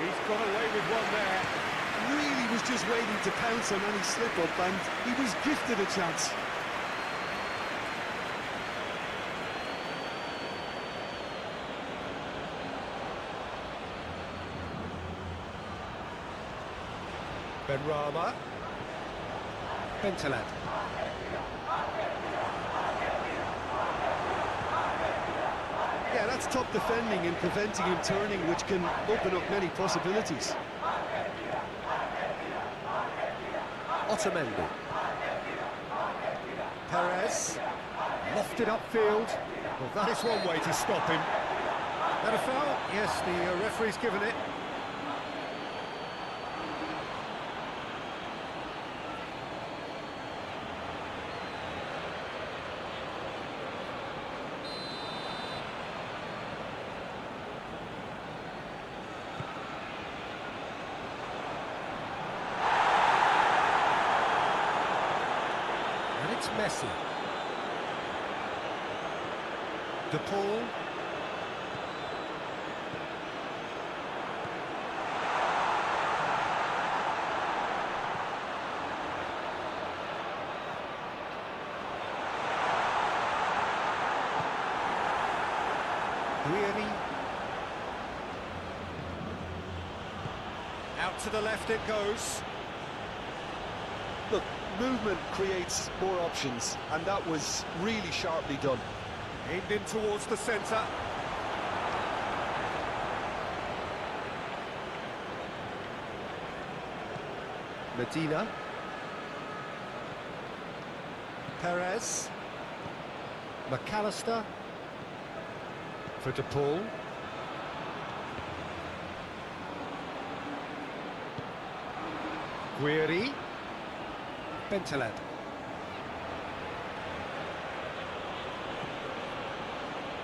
He's got away with one there. Really was just waiting to pounce on any slip-up, and he was gifted a chance. Benrahma. Bentaleb. Yeah, that's top defending and preventing him turning, which can open up many possibilities. Otamendi. Perez. Lofted upfield. Well, that is one way to stop him. That a foul? Yes, the referee's given it. It's Messi. De Paul. Guiri. Out to the left it goes. Look, movement creates more options, and that was really sharply done. Aimed in towards the centre. Medina. Perez. McAllister. For De Paul. Guiri. Bentaleb.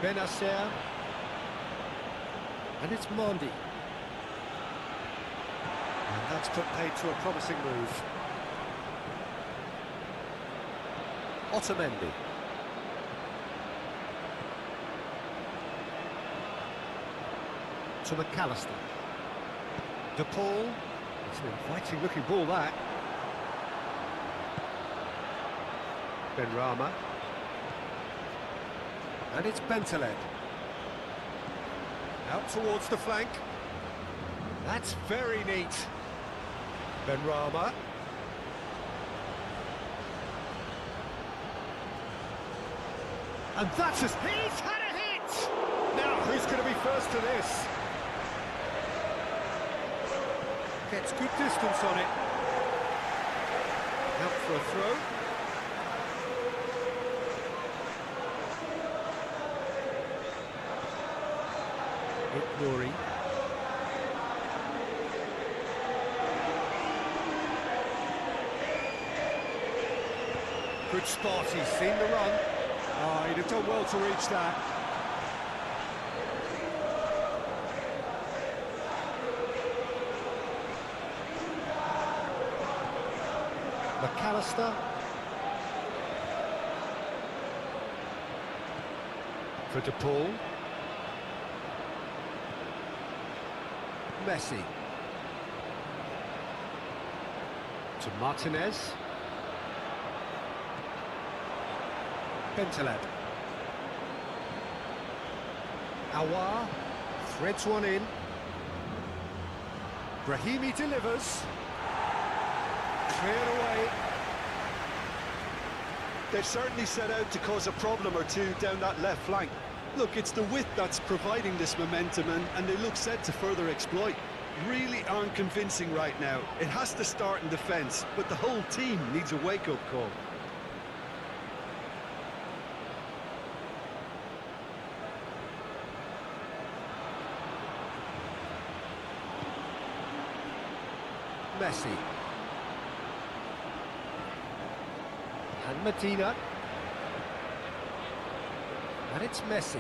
Benacer. And it's Mondi. And that's put paid to a promising move. Otamendi. To McAllister. De Paul. It's an inviting looking ball, that. Benrahma. And it's Bentaleb. Out towards the flank. That's very neat. Benrahma. And that's he's had a hit! Now, who's going to be first to this? Gets good distance on it. Out for a throw. Ignouri. Good spot, he's seen the run. Oh, he'd have done well to reach that. McAllister. For De Paul. Messi. To Martinez. Bentaleb. Awar threads one in. Brahimi delivers. Cleared away. They've certainly set out to cause a problem or two down that left flank. Look, it's the width that's providing this momentum, and they look set to further exploit. Really aren't convincing right now. It has to start in defence, but the whole team needs a wake-up call. Messi. And Medina. And it's Messi.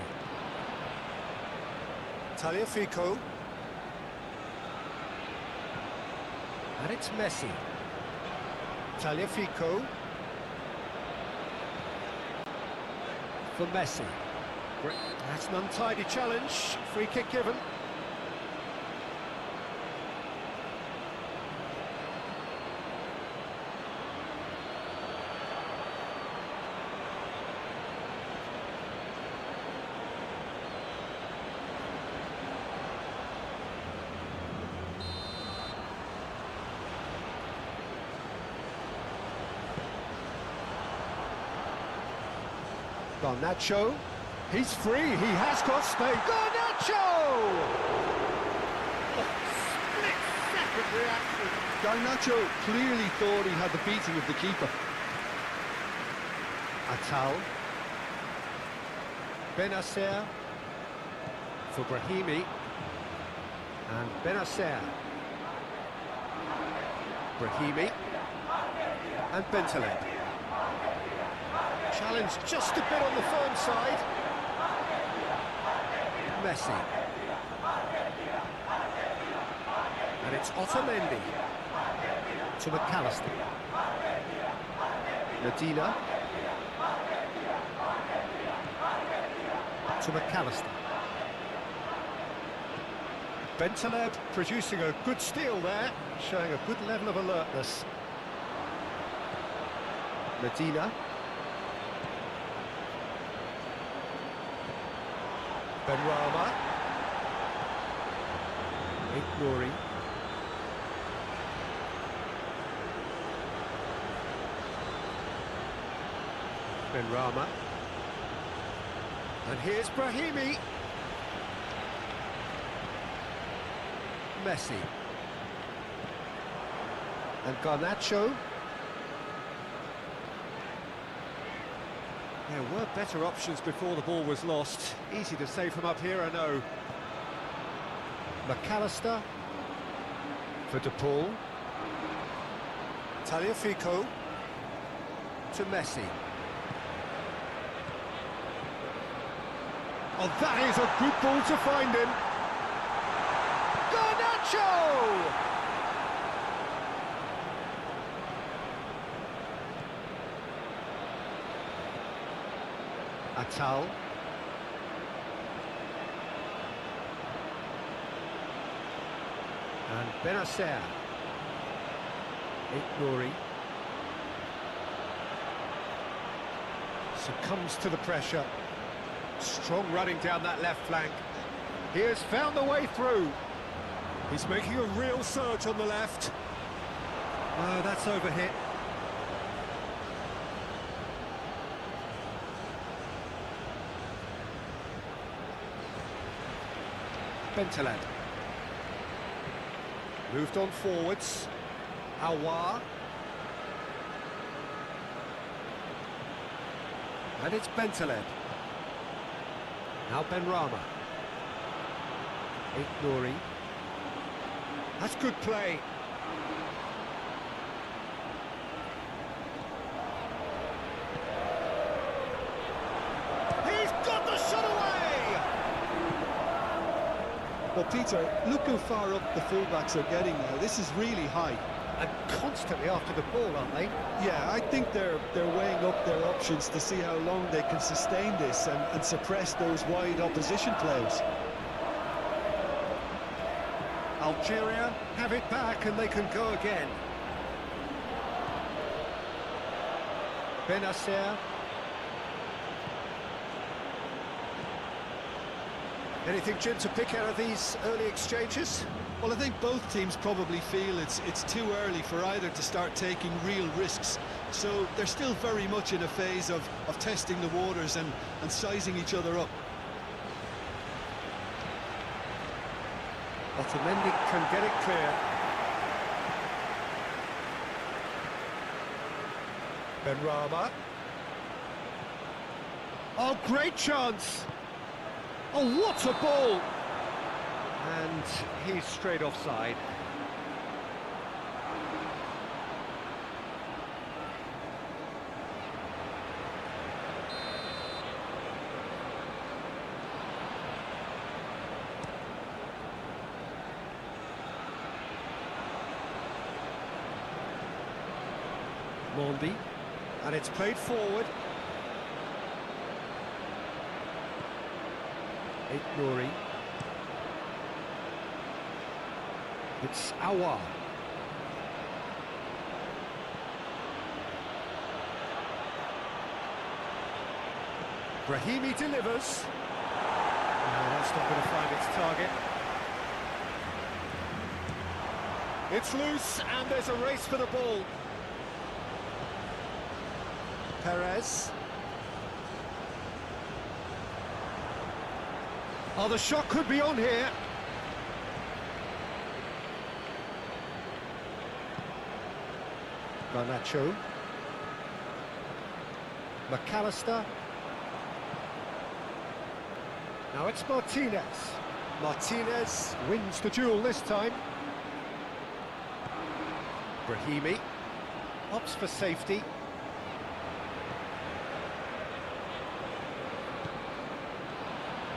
Tagliafico. And it's Messi. Tagliafico. For Messi. That's an untidy challenge. Free kick given. Garnacho, he's free, he has got space. Garnacho! Split-second reaction. Garnacho clearly thought he had the beating of the keeper. Atal. Benacer. For Brahimi. And Benacer. Brahimi. And Bentaleb. Challenge just a bit on the firm side. Messi. And it's Otamendi. To McAllister. Medina. To McAllister. Bentaleb producing a good steal there, showing a good level of alertness. Medina. Benrahma. Nouri. Benrahma. And here's Brahimi. Messi. And Garnacho. There were better options before the ball was lost. Easy to say from up here, I know. McAllister. For De Paul. Tagliafico. To Messi. Oh, that is a good ball to find him. Garnacho! Atal. And Benacer. Nouri. Succumbs to the pressure. Strong running down that left flank. He has found the way through. He's making a real surge on the left. Oh, that's overhit. Bentaleb. Moved on forwards. Aouar. And it's Bentaleb. Now Benrahma. Nouri. That's good play. He's got the shot away! Well, Peter, look how far up the fullbacks are getting now. This is really high. And constantly after the ball, aren't they? Yeah, I think they're weighing up their options to see how long they can sustain this and suppress those wide opposition players. Algeria have it back and they can go again. Benacer. Anything, Jim, to pick out of these early exchanges? Well, I think both teams probably feel it's too early for either to start taking real risks. So they're still very much in a phase of testing the waters and sizing each other up. Otamendi can get it clear. Benrahma. Oh, great chance! Oh, what a ball! And he's straight offside. Mondi, and it's played forward. Nouri. It's Aouar. Brahimi delivers. No, that's not going to find its target. It's loose, and there's a race for the ball. Perez. Oh, the shot could be on here. Garnacho. McAllister. Now it's Martinez. Martinez wins the duel this time. Brahimi opts for safety.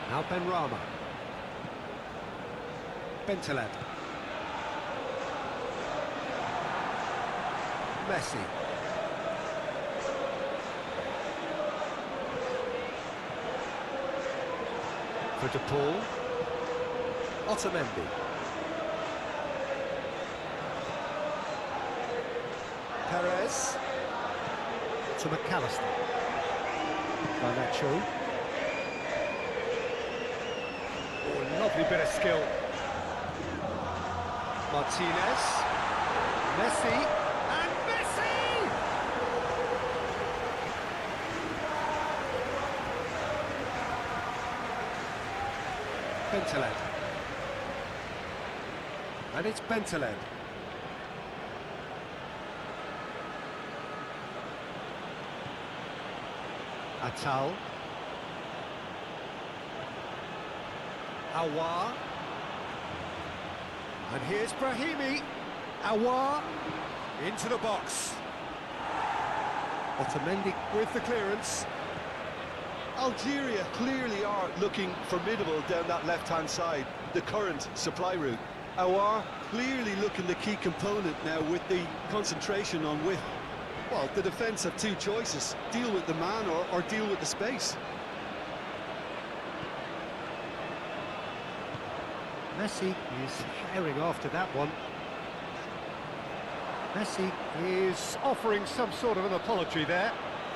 Now Benrahma. Bentaleb. Messi. For De Paul. Otamendi. Perez. To McAllister. Garnacho. Lovely bit of skill. Martinez. Messi. And Messi! Bentaleb. And it's Bentaleb. Atal. Aouar. And here's Brahimi. Aouar into the box. Otamendi with the clearance. Algeria clearly are looking formidable down that left-hand side, the current supply route. Aouar clearly looking the key component now with the concentration on width. Well, the defence have two choices: deal with the man or deal with the space. Messi is herring after that one. Messi is offering some sort of an apology there.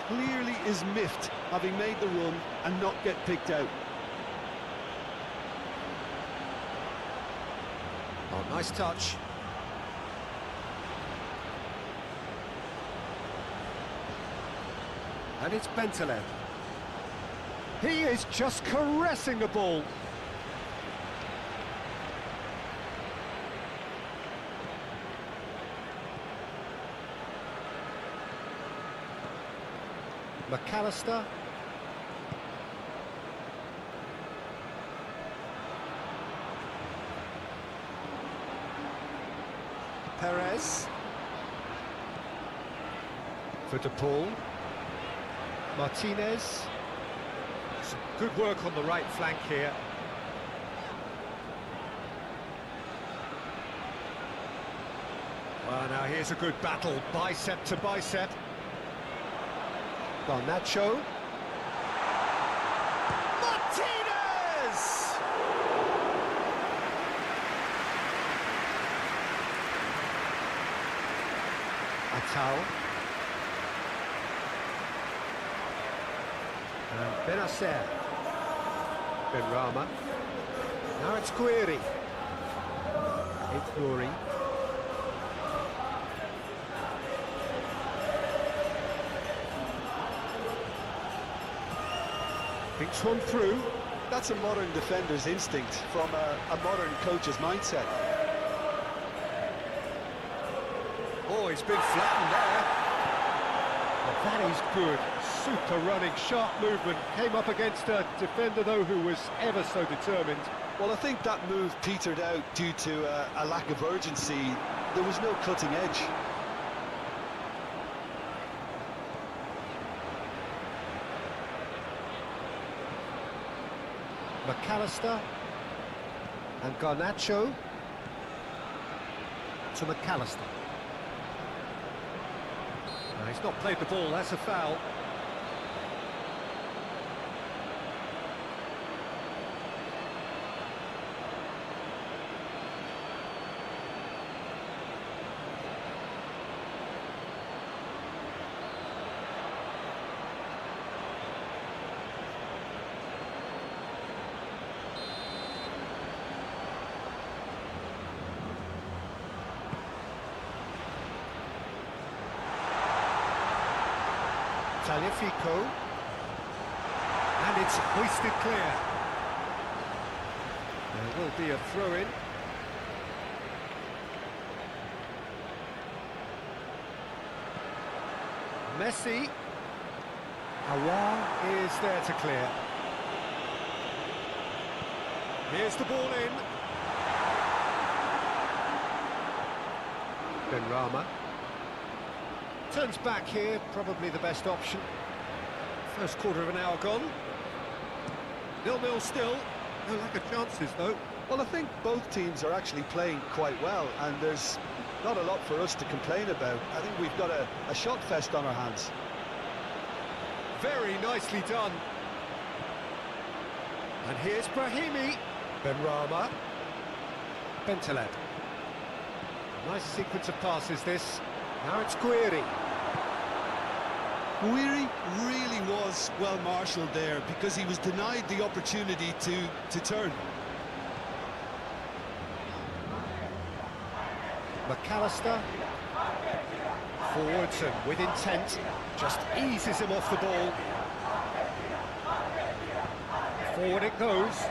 Clearly is miffed having made the run and not get picked out. Oh, nice touch. And it's Bentaleb. He is just caressing the ball. McAllister. Perez. For De Paul. Martinez. Some good work on the right flank here. Well, now here's a good battle, bicep to bicep. Garnacho. Martinez! Atal. And Benacer. Benrahma. Now it's Guiri. It's Guiri. Thinks one through. That's a modern defender's instinct from a modern coach's mindset. Oh, he's been flattened there. Oh, that is good. Super running, sharp movement. Came up against a defender, though, who was ever so determined. Well, I think that move petered out due to a lack of urgency. There was no cutting edge. McAllister and Garnacho to McAllister. No, he's not played the ball, that's a foul. Tagliafico, and it's hoisted clear. There will be a throw-in. Messi. Awar is there to clear. Here's the ball in. Benrahma. Turns back here, probably the best option. First quarter of an hour gone. 0-0 still. No lack of chances, though. Well, I think both teams are actually playing quite well, and there's not a lot for us to complain about. I think we've got a shot fest on our hands. Very nicely done. And here's Brahimi. Benrahma. Bentaleb. Nice sequence of passes, this. Now it's Guiri. Guiri really was well marshalled there because he was denied the opportunity to turn. McAllister. Forwards and with intent. Just eases him off the ball. Forward it goes.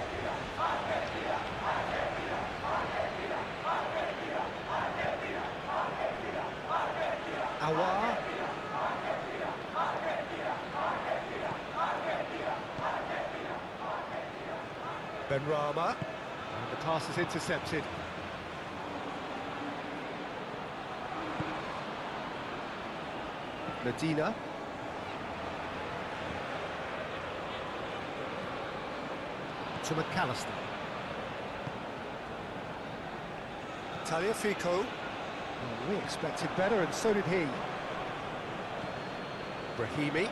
Awar. Benrahma. And the pass is intercepted. Medina. To McAllister. Tagliafico. Oh, we expected better, and so did he. Brahimi.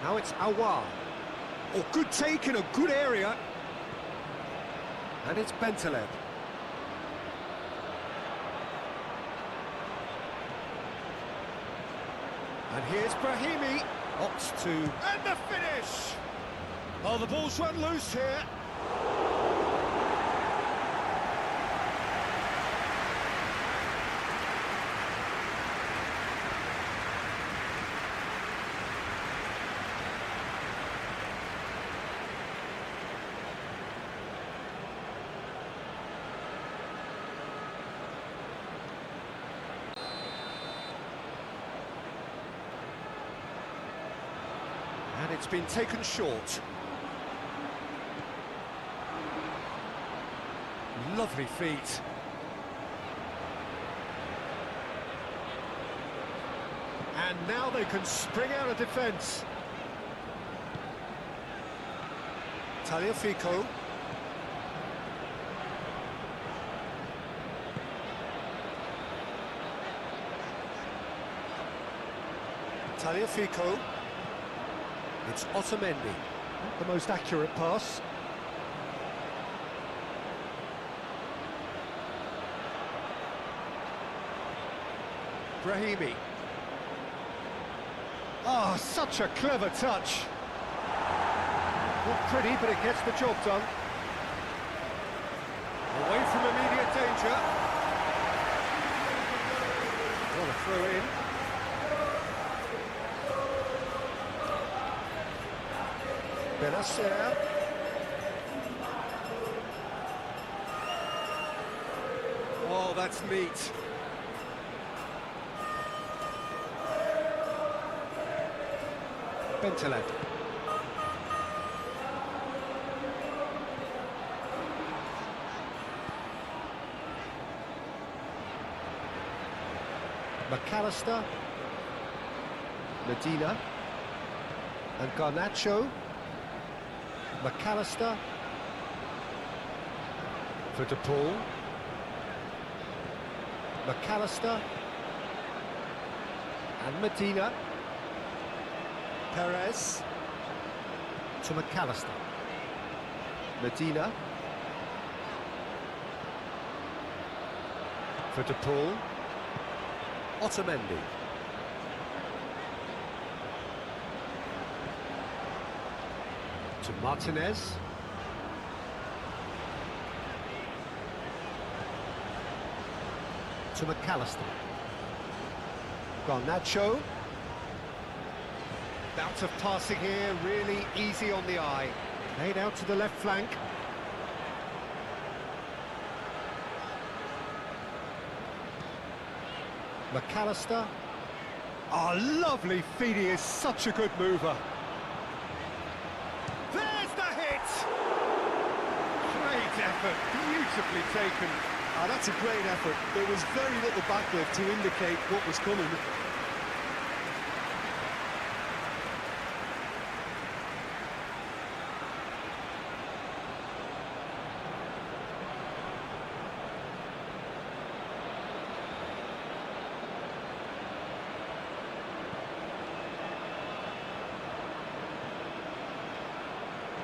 Now it's Awar. Oh, good take in a good area. And it's Bentaleb. And here's Brahimi. Opts to... And the finish! Oh, the ball's run loose here. And it's been taken short. Lovely feet. And now they can spring out of defence. Tagliafico. Tagliafico. It's Otamendi. Not the most accurate pass. Brahimi. Oh, such a clever touch. Not pretty, but it gets the job done. Away from immediate danger. What a throw in. Benacer. Oh, that's neat. Bentaleb. McAllister. Medina. And Garnacho. McAllister. For De Paul. McAllister. And Medina. Perez to McAllister. Medina for De Paul. Otamendi. To Martinez. To McAllister. Garnacho. Bout of passing here, really easy on the eye. Played out to the left flank. McAllister. Oh, lovely feed, he is such a good mover. There's the hit! Great effort, beautifully taken. Ah, that's a great effort. There was very little backlift to indicate what was coming.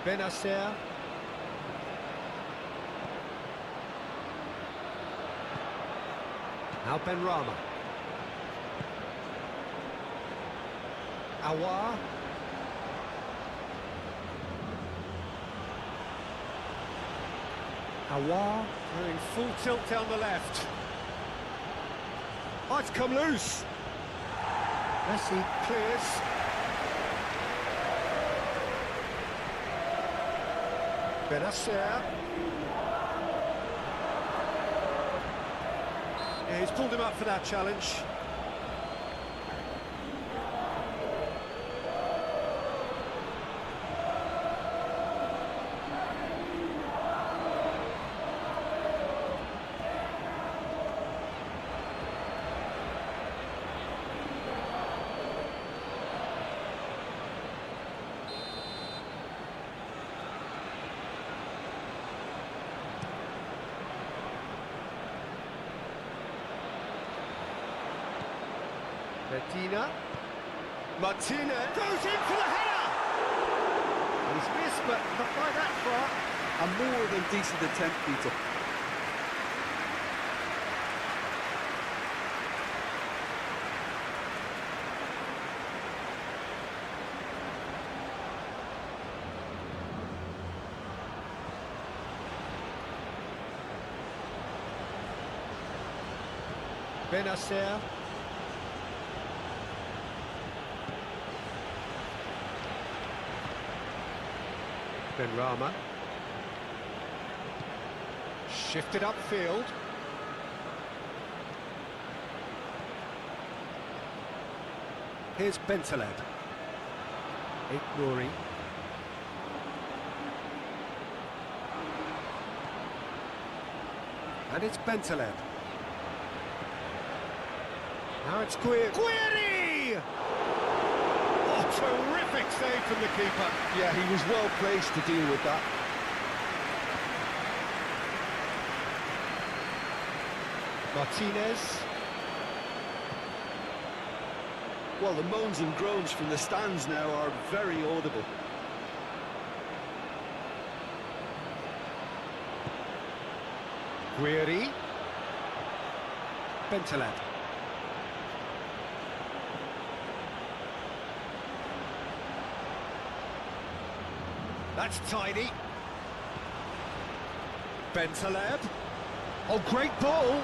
Benacer. Now Benrahma. Awar. Awar going full tilt down the left. Oh, it's come loose. Messi clears. Benacer. Yeah, he's pulled him up for that challenge. Medina. Martinez goes in for the header! He's missed, but not by that far. A more than decent attempt, Peter. Benacer. Benrahma. Shifted upfield. Here's Bentaleb. Nouri. And it's Bentaleb. Now it's Guiri! Oh, terrific save from the keeper. Yeah, he was well placed to deal with that. Martinez. Well, the moans and groans from the stands now are very audible. Guiri. Bentaleb. That's tidy. Bentaleb. Oh, great ball.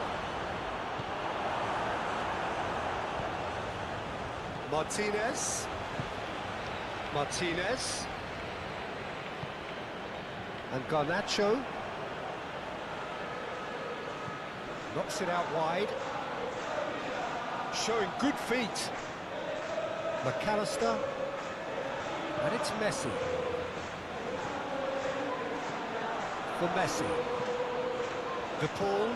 Martinez. Martinez. And Garnacho. Knocks it out wide. Showing good feet. McAllister. And it's Messi. For Messi. De Paul.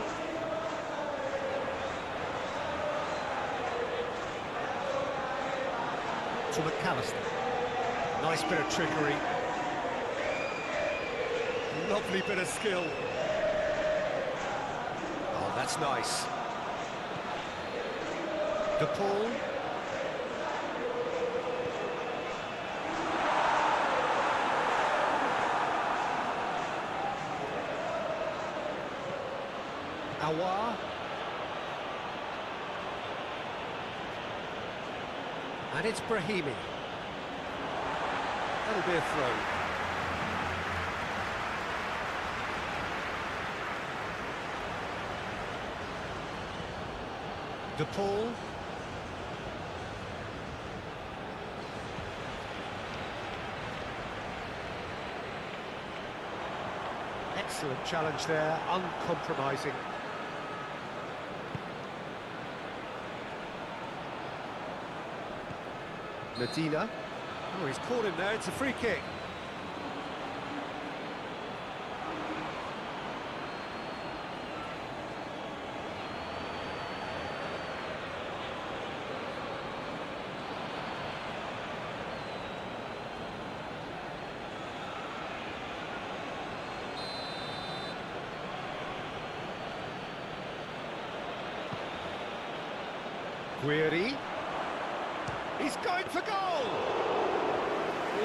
To McAllister. Nice bit of trickery. Lovely bit of skill. Oh, that's nice. De Paul. Awar. And it's Brahimi. That'll be a throw. De Paul. Excellent challenge there, uncompromising. Medina. Oh, he's caught him there, it's a free kick. Guiri. He's going for goal!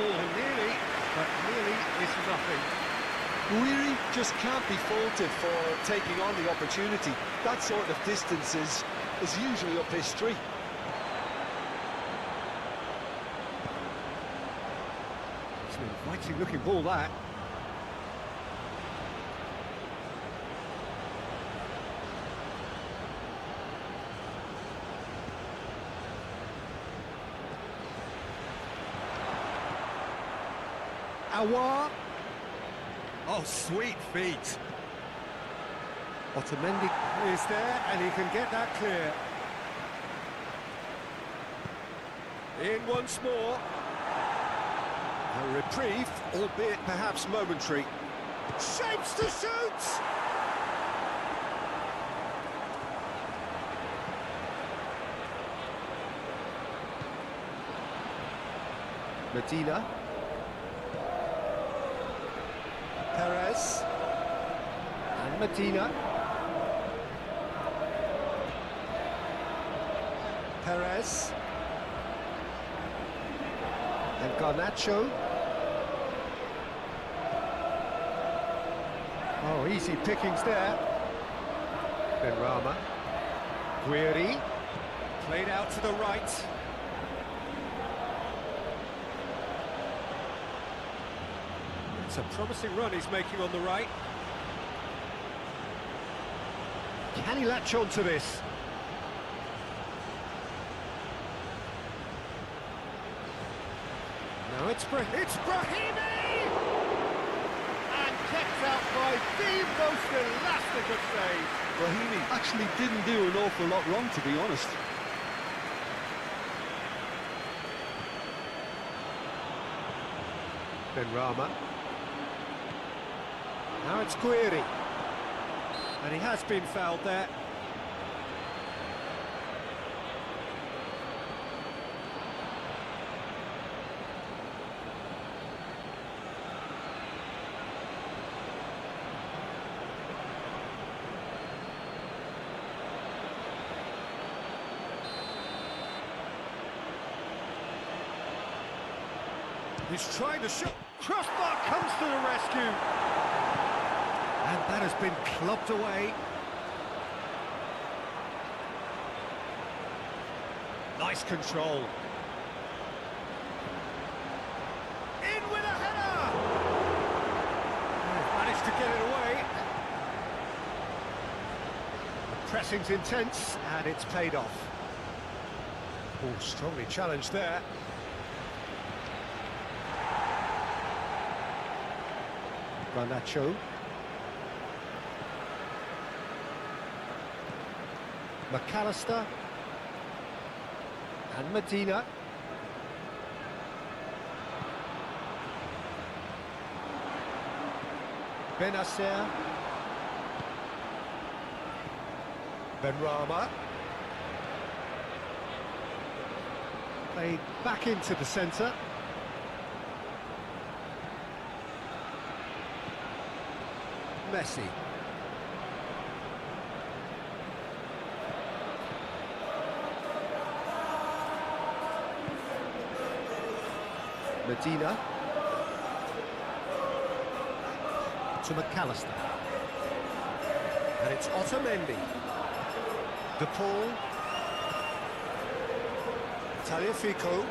Oh, nearly, but nearly is nothing. Guiri just can't be faulted for taking on the opportunity. That sort of distance is usually up his street. It's an inviting looking ball, that. Awar. Oh, sweet feet. Otamendi is there, and he can get that clear. In once more. A reprieve, albeit perhaps momentary. Shapes to shoot! Medina. Perez. And Medina. Perez. And Garnacho. Oh, easy pickings there. Benrahma. Guiri. Played out to the right. It's a promising run he's making on the right. Can he latch on to this? No, it's Brahimi! And kept out by the most elastic of saves. Brahimi actually didn't do an awful lot wrong, to be honest. Benrahma. Now it's Guiri. And he has been fouled there. He's trying to shoot. Crossbar comes to the rescue. And that has been clubbed away. Nice control. In with a header! to get it away. The pressing's intense, and it's paid off. Oh, strongly challenged there. Garnacho. McAllister. And Medina. Benacer. Benrahma. Played back into the centre. Messi. Medina. To McAllister. And it's Otamendi. De Paul. Tagliafico.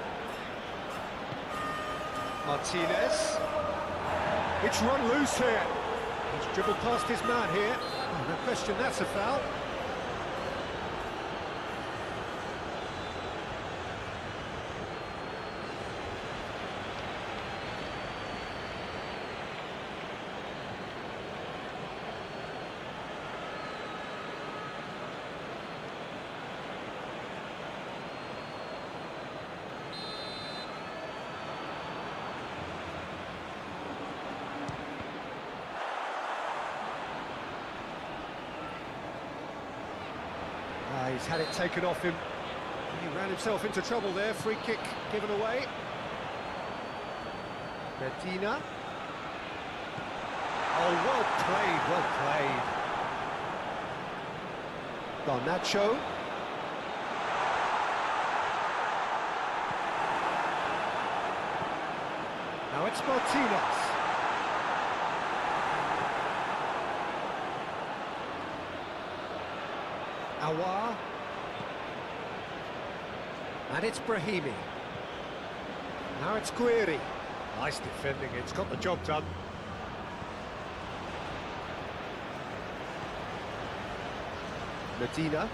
Martinez. It's run loose here. He's dribbled past his man here. Oh, no question, that's a foul. He's had it taken off him. He ran himself into trouble there. Free kick given away. Medina. Oh, well played, well played. Garnacho. Now it's Martinez. Awar. And it's Brahimi. Now it's Guiri. Nice defending, it's got the job done. Medina.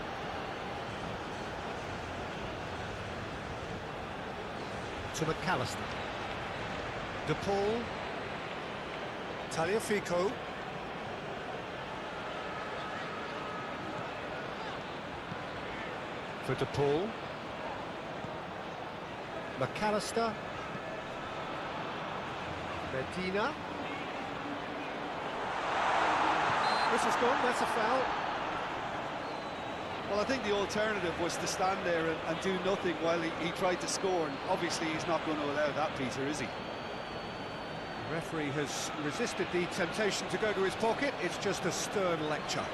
To McAllister. De Paul. Tagliafico. For De Paul. McAllister. Medina. This is gone, that's a foul. Well, I think the alternative was to stand there and do nothing while he tried to score, and obviously he's not going to allow that, Peter, is he? The referee has resisted the temptation to go to his pocket. It's just a stern lecture.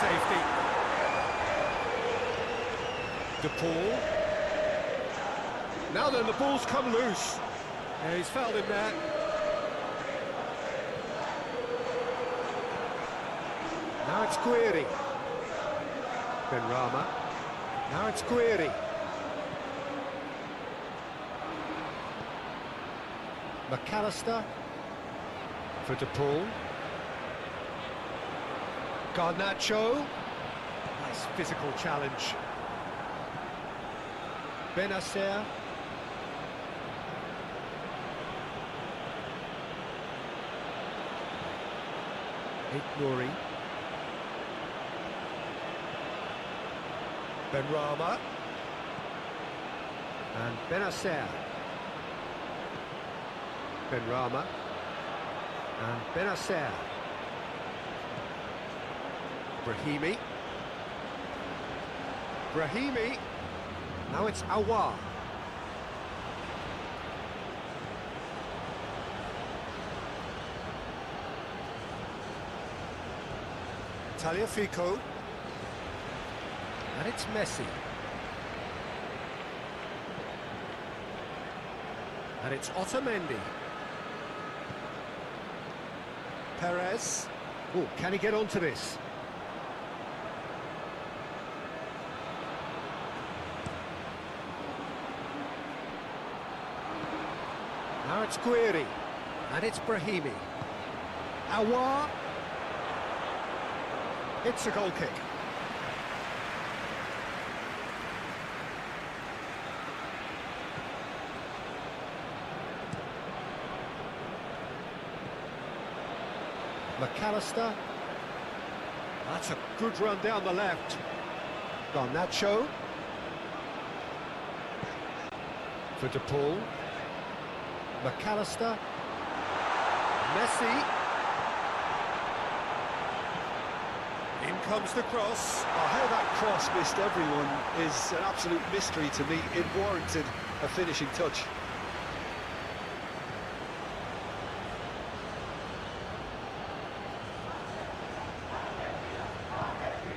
Safety. De Paul. Now then, the ball's come loose. Yeah, he's fouled him there. Now it's Guiri. Benrahma. Now it's Guiri. McAllister. For De Paul. Garnacho. Nice physical challenge. Benacer. Nouri. Benrahma. And Benacer. Benrahma. And Benacer. Brahimi. Brahimi. Now it's Awar. Tagliafico. And it's Messi. And it's Otamendi. Perez. Oh, can he get onto this? Now it's Guiri. And it's Brahimi. Aouar. It's a goal kick. McAllister. That's a good run down the left. Garnacho. For De Paul. McAllister. Messi. In comes the cross. Oh, how that cross missed everyone is an absolute mystery to me. It warranted a finishing touch.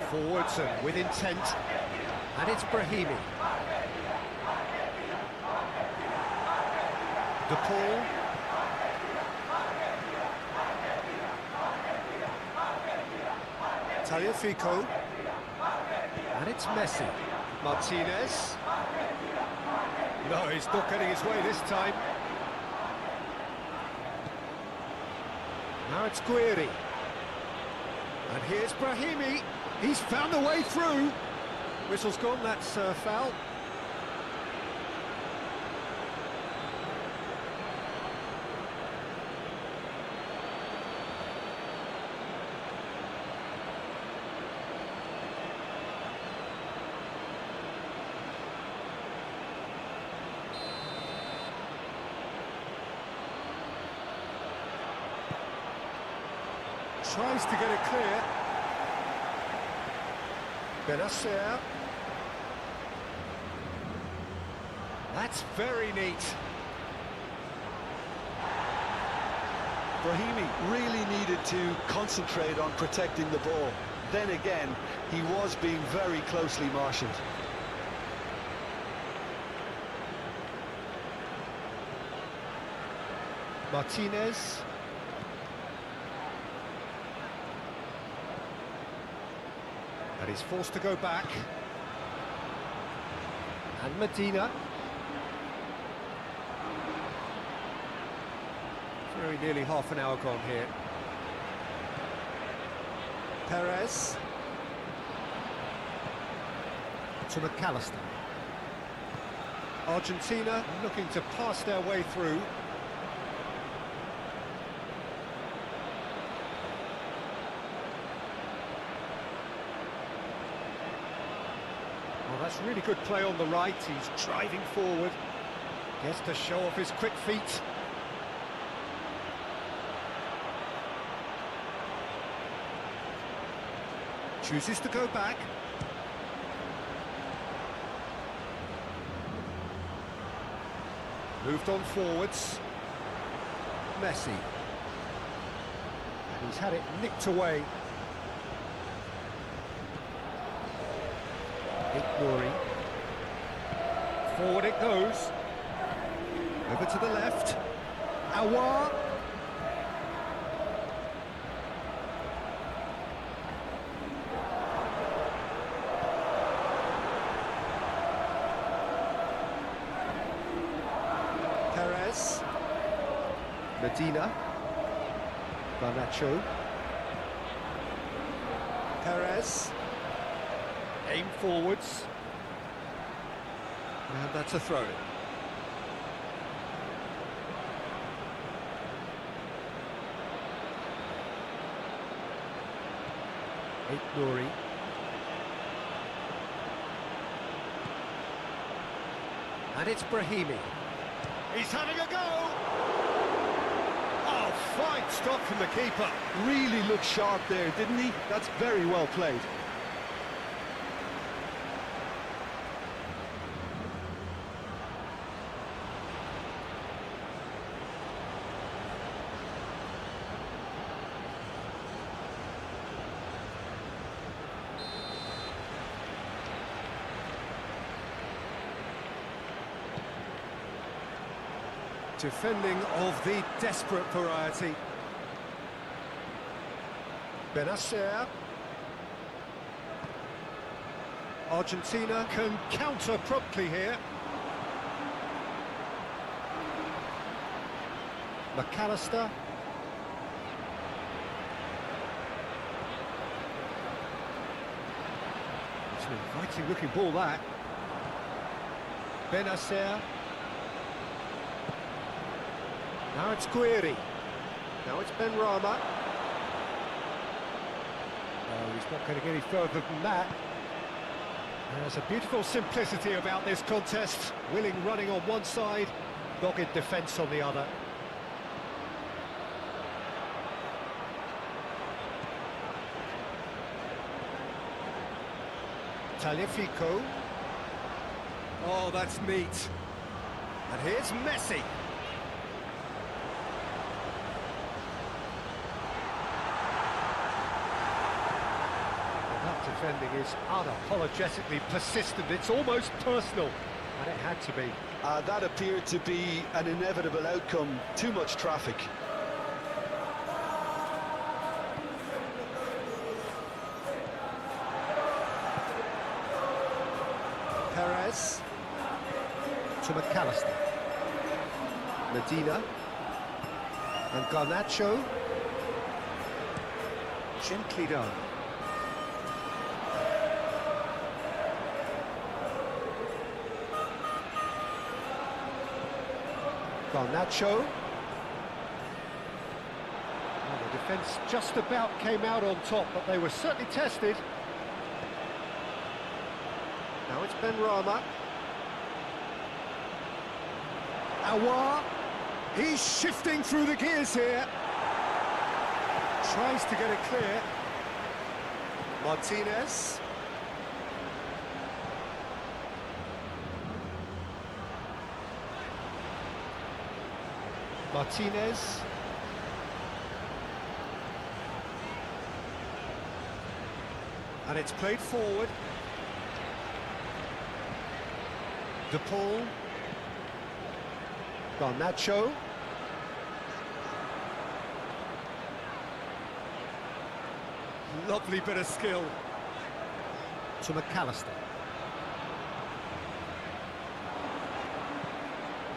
Forwards and with intent. And it's Brahimi. De Paul. Tagliafico. And it's Messi. Martinez. No, he's not getting his way this time. Now it's Guiri. And here's Brahimi. He's found a way through. Whistle's gone, that's a foul. Tries to get it clear. Benacer. That's very neat. Brahimi really needed to concentrate on protecting the ball. Then again, he was being very closely marshalled. Martinez. And he's forced to go back. And Medina. Very nearly half an hour gone here. Perez. To McAllister. Argentina looking to pass their way through. Well, that's really good play on the right. He's driving forward. Gets to show off his quick feet. Chooses to go back. Moved on forwards. Messi. And he's had it nicked away. Nuri. Forward it goes. Over to the left. Aouar. Perez. Medina. Garnacho. Perez. Aim forwards. And that's a throw-in. Nuri. And it's Brahimi. He's having a go! Oh, fine stop from the keeper. Really looked sharp there, didn't he? That's very well played. Defending of the desperate variety. Benacer. Argentina can counter promptly here. McAllister. It's an inviting looking ball, that. Benacer. Now it's Guiri. Now it's Benrahma. Oh, he's not going to get any further than that. There's a beautiful simplicity about this contest. Willing running on one side, dogged defence on the other. Taliafico. Oh, that's neat. And here's Messi. Defending is unapologetically persistent. It's almost personal, and it had to be. That appeared to be an inevitable outcome. Too much traffic. Perez to McAllister. Medina and Garnacho. Gently done. Garnacho. Well, the defence just about came out on top, but they were certainly tested. Now it's Benrahma. Aouar. He's shifting through the gears here. Tries to get it clear. Martinez. Martinez. And it's played forward. De Paul. Garnacho. Lovely bit of skill. To McAllister.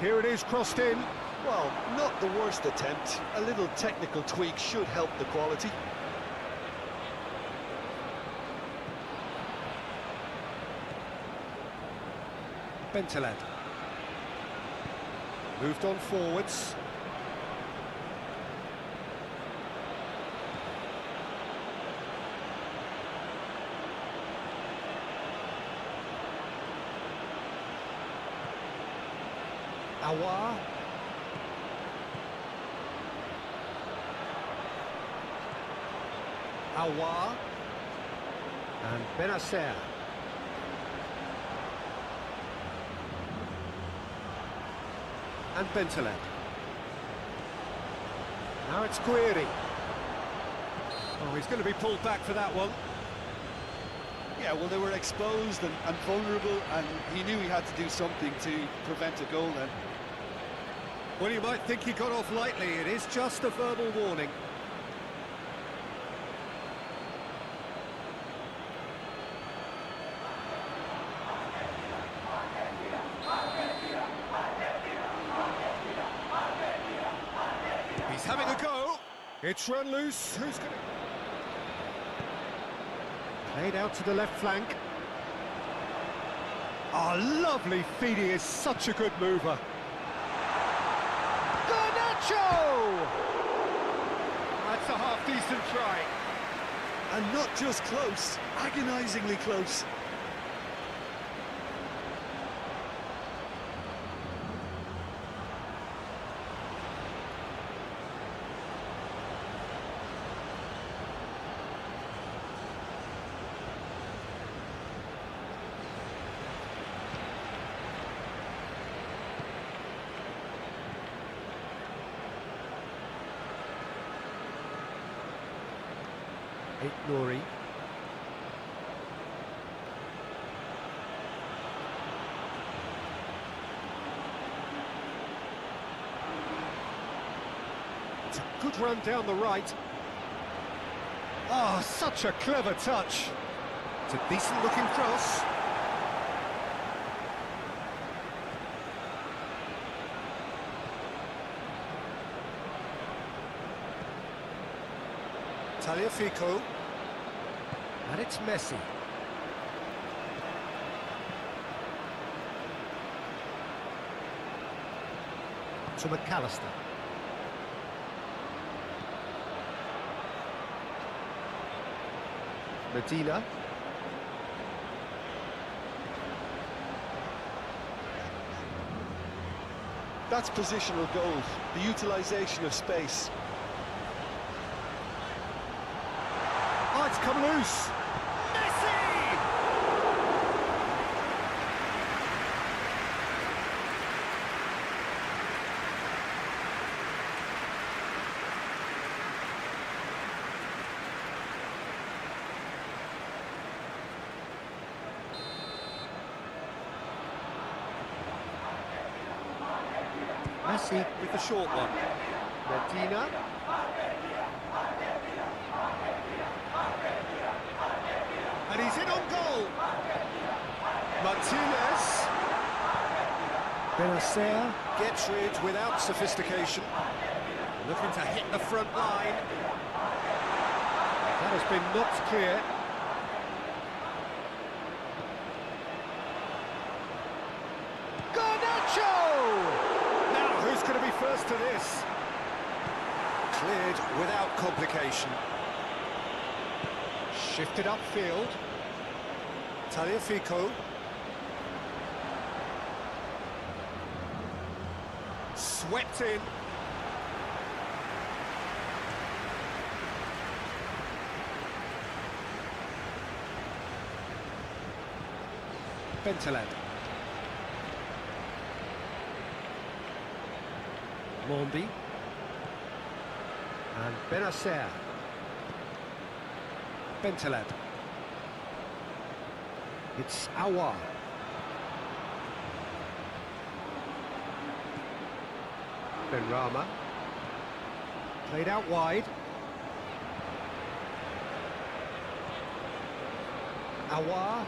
Here it is, crossed in. Well, not the worst attempt. A little technical tweak should help the quality. Bentaleb. Moved on forwards. Aouar. Aouar. And Benacer. And Bentaleb. Now it's Guiri. Oh, he's going to be pulled back for that one. Yeah, well, they were exposed and vulnerable, and he knew he had to do something to prevent a goal then. Well, you might think he got off lightly. It is just a verbal warning. He's having a go. It's run loose. Who's going to... Played out to the left flank. Oh, lovely feed. He is such a good mover. Garnacho! That's a half-decent try. And not just close, agonisingly close. Nori. It's a good run down the right. Oh, such a clever touch. It's a decent-looking cross. Tagliafico. And it's Messi. To McAllister. Medina. That's positional goal, the utilisation of space. Oh, it's come loose. Messi! Messi with the short one. Medina. And he's in on goal. Martinez. Benacer gets rid without sophistication. Looking to hit the front line. That has been knocked clear. Who's going to be first to this? Cleared without complication. Shifted upfield. Tagliafico. Swept in. Bentaleb. Mondi and Benacer. Bentaleb. It's Aouar. Benrahma. Played out wide. Aouar.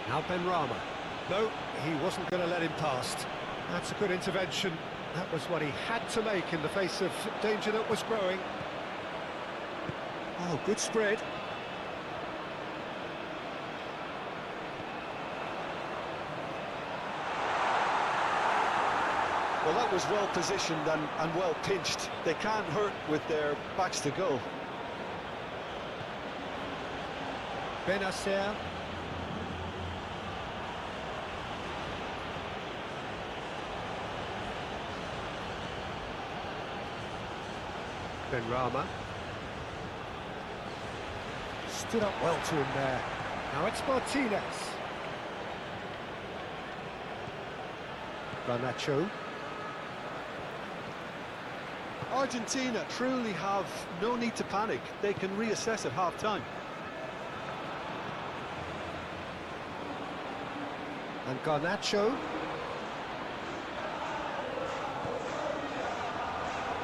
Now Benrahma. No, he wasn't going to let him past. That's a good intervention. That was what he had to make in the face of danger that was growing. Oh, good spread. Well, that was well positioned and well pinched. They can't hurt with their backs to goal. Benacer. Benrahma. Stood up well to him there. Now it's Martinez. Garnacho. Argentina truly have no need to panic. They can reassess at half-time. And Garnacho.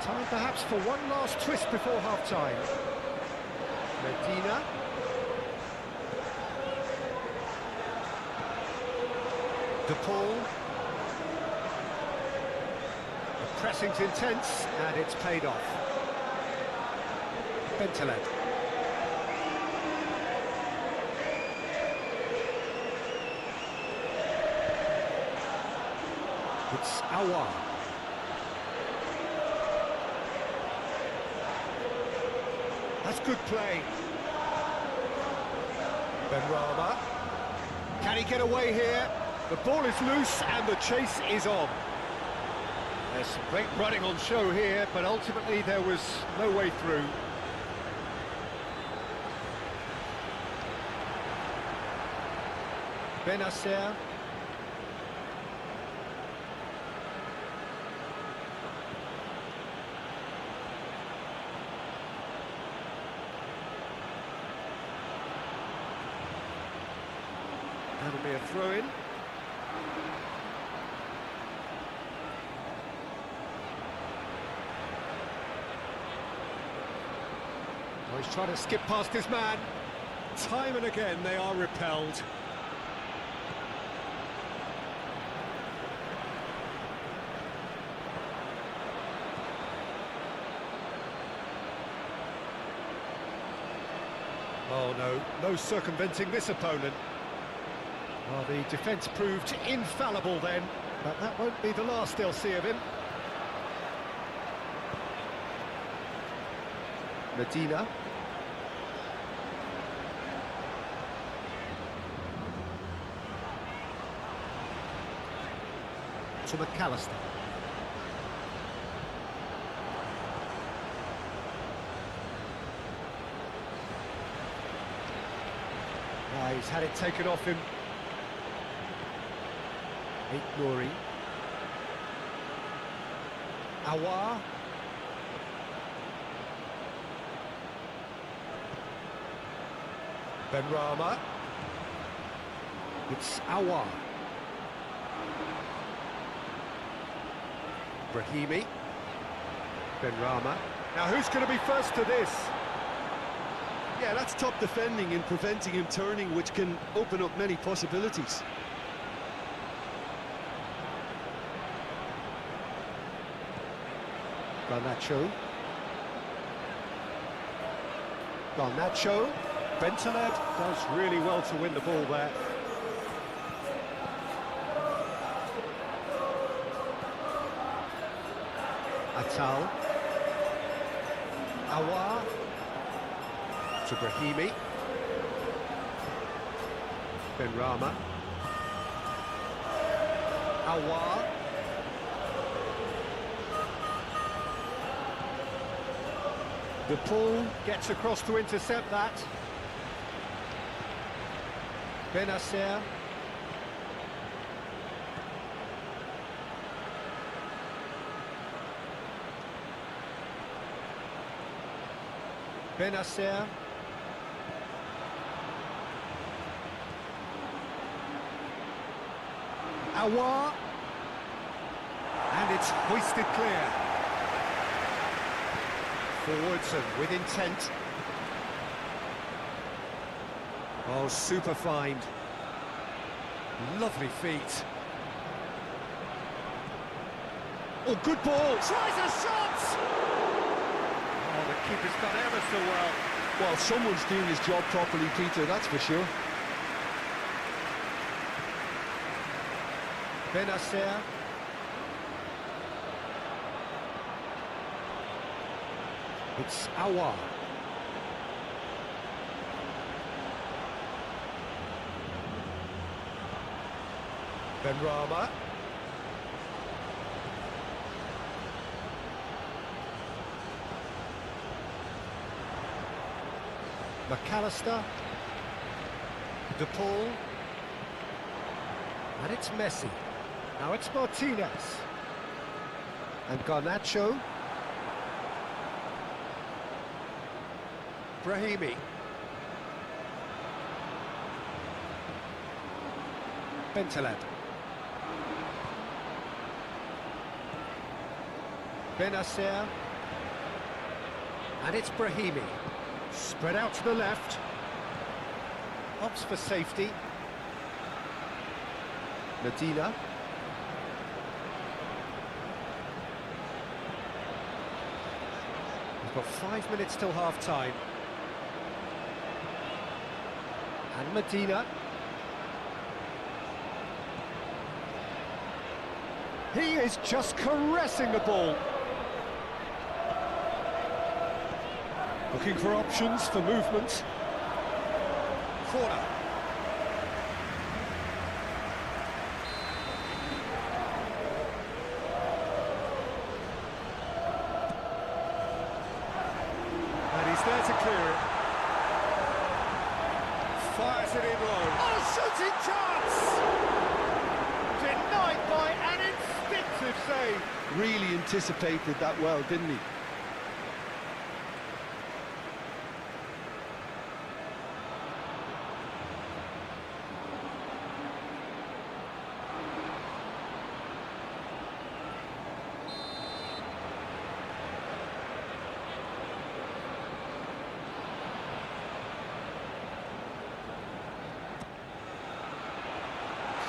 Time perhaps for one last twist before half-time. Medina. De Paul. The pressing's intense, and it's paid off. Bentaleb. It's Aouar. That's good play. Benrahma. Can he get away here? The ball is loose and the chase is on. There's some great running on show here, but ultimately there was no way through. Benacer. That'll be a throw-in. he's trying to skip past his man. Time and again they are repelled. Oh no circumventing this opponent. Well, the defence proved infallible then, but that won't be the last they'll see of him. Medina. To McAllister. He's had it taken off him. Nori. Awar. Benrahma. It's Awar. Brahimi. Benrahma. Now who's going to be first to this? Yeah, that's top defending and preventing him turning, which can open up many possibilities. Garnacho. Bentaleb does really well to win the ball there. Atal. Awar. To Brahimi. Benrahma. Awar. The ball gets across to intercept that. Benacer. Benacer. Awar. And it's hoisted clear. Forwards and with intent. Oh, super find. Lovely feet. Oh, good ball. Tries a shot! Oh, the keeper's done ever so well. Well, someone's doing his job properly, Peter, that's for sure. Benacer. It's Awar. Benrahma. McAllister. De Paul. And it's Messi. Now it's Martinez. And Garnacho. Brahimi. Bentaleb. Benacer. And it's Brahimi. Spread out to the left. Opts for safety. Medina. We've got 5 minutes till half-time. And Medina. He is just caressing the ball. Looking for options for movement. Corner. And he's there to clear it. Fires it in low. Oh, shooting chance! Denied by an instinctive save. Really anticipated that well, didn't he?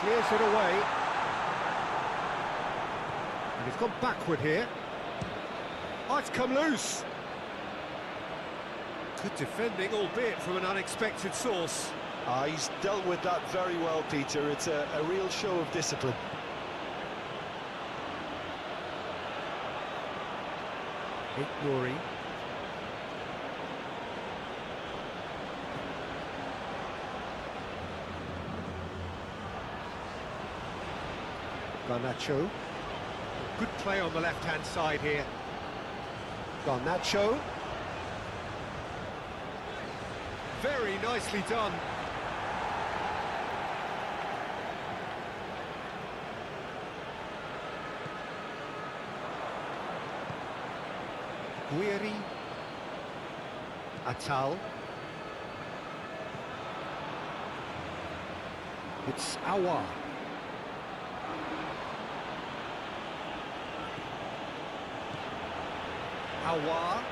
Clears it away. And he's gone backward here. Oh, it's come loose. Good defending, albeit from an unexpected source. He's dealt with that very well, Peter. It's a real show of discipline. Nouri. Garnacho. Good play on the left-hand side here. Garnacho. Very nicely done. Guiri. Atal. It's Aouar. Aouar.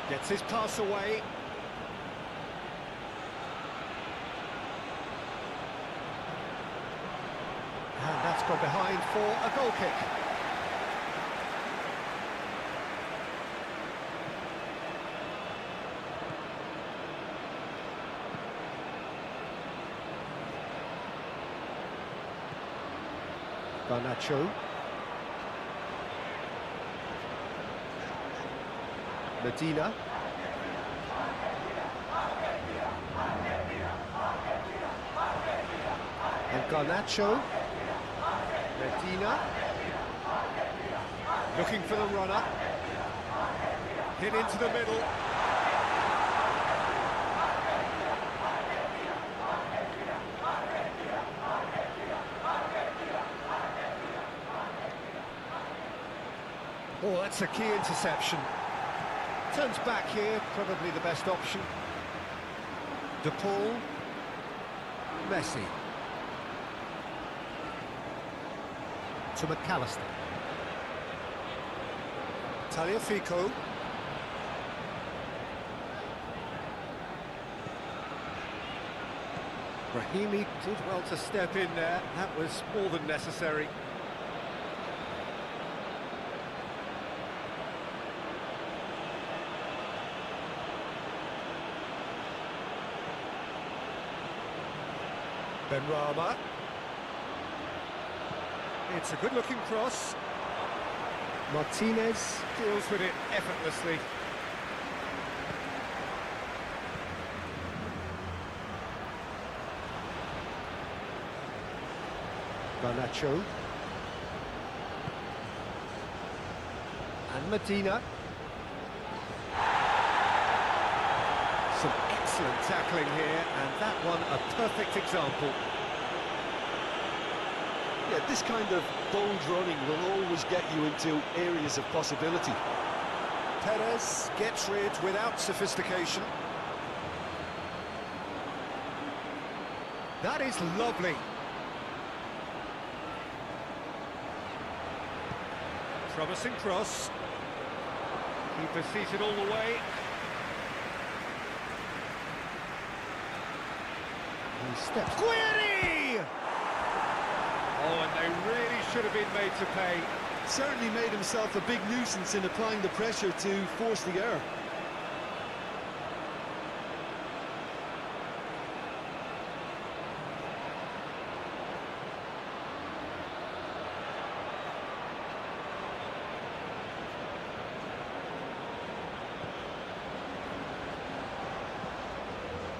Gets his pass away. And that's gone behind for a goal kick. Garnacho. Medina. And Garnacho. Medina. Looking for the runner. Hit into the middle. Oh, that's a key interception. Turns back here, probably the best option. De Paul. Messi. To McAllister. Tagliafico. Brahimi did well to step in there. That was more than necessary. Benrahma. It's a good-looking cross. Martinez deals with it effortlessly. Garnacho. And Medina. Some excellent tackling here, and that one a perfect example. Yeah, this kind of bold running will always get you into areas of possibility. Perez gets rid without sophistication. That is lovely. Promising cross. Keeper sees it all the way. He steps. Guiri! Oh, and they really should have been made to pay. Certainly made himself a big nuisance in applying the pressure to force the error.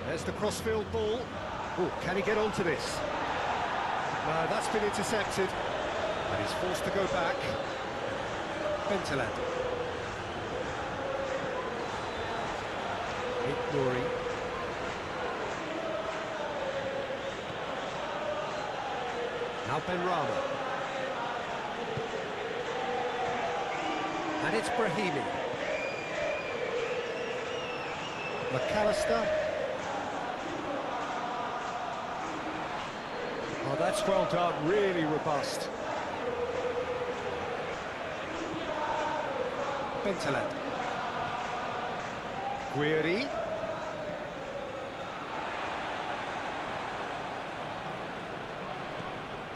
There's the crossfield ball. Oh, can he get onto this? No, that's been intercepted. And he's forced to go back. Bentaleb. Nouri. Now Benrahma. And it's Brahimi. McAllister. Oh, that's well done, really robust. Bentaleb. Guiri.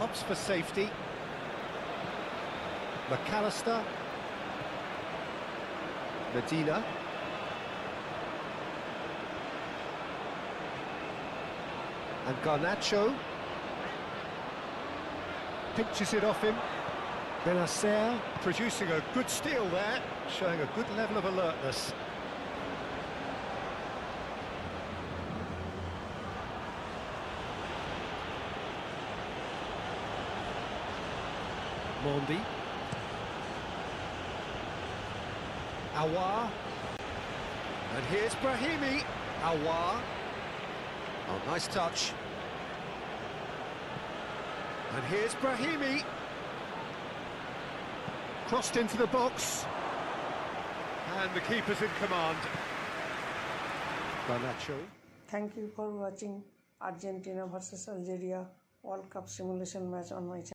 opts for safety. McAllister. Medina. And Garnacho. Pinches it off him. Benacer producing a good steal there, showing a good level of alertness. Mondi. Awar. And here's Brahimi. Awar. Oh, nice touch. And here's Brahimi. Crossed into the box. And the keeper's in command. Garnacho. Thank you for watching Argentina vs Algeria World Cup simulation match on my channel.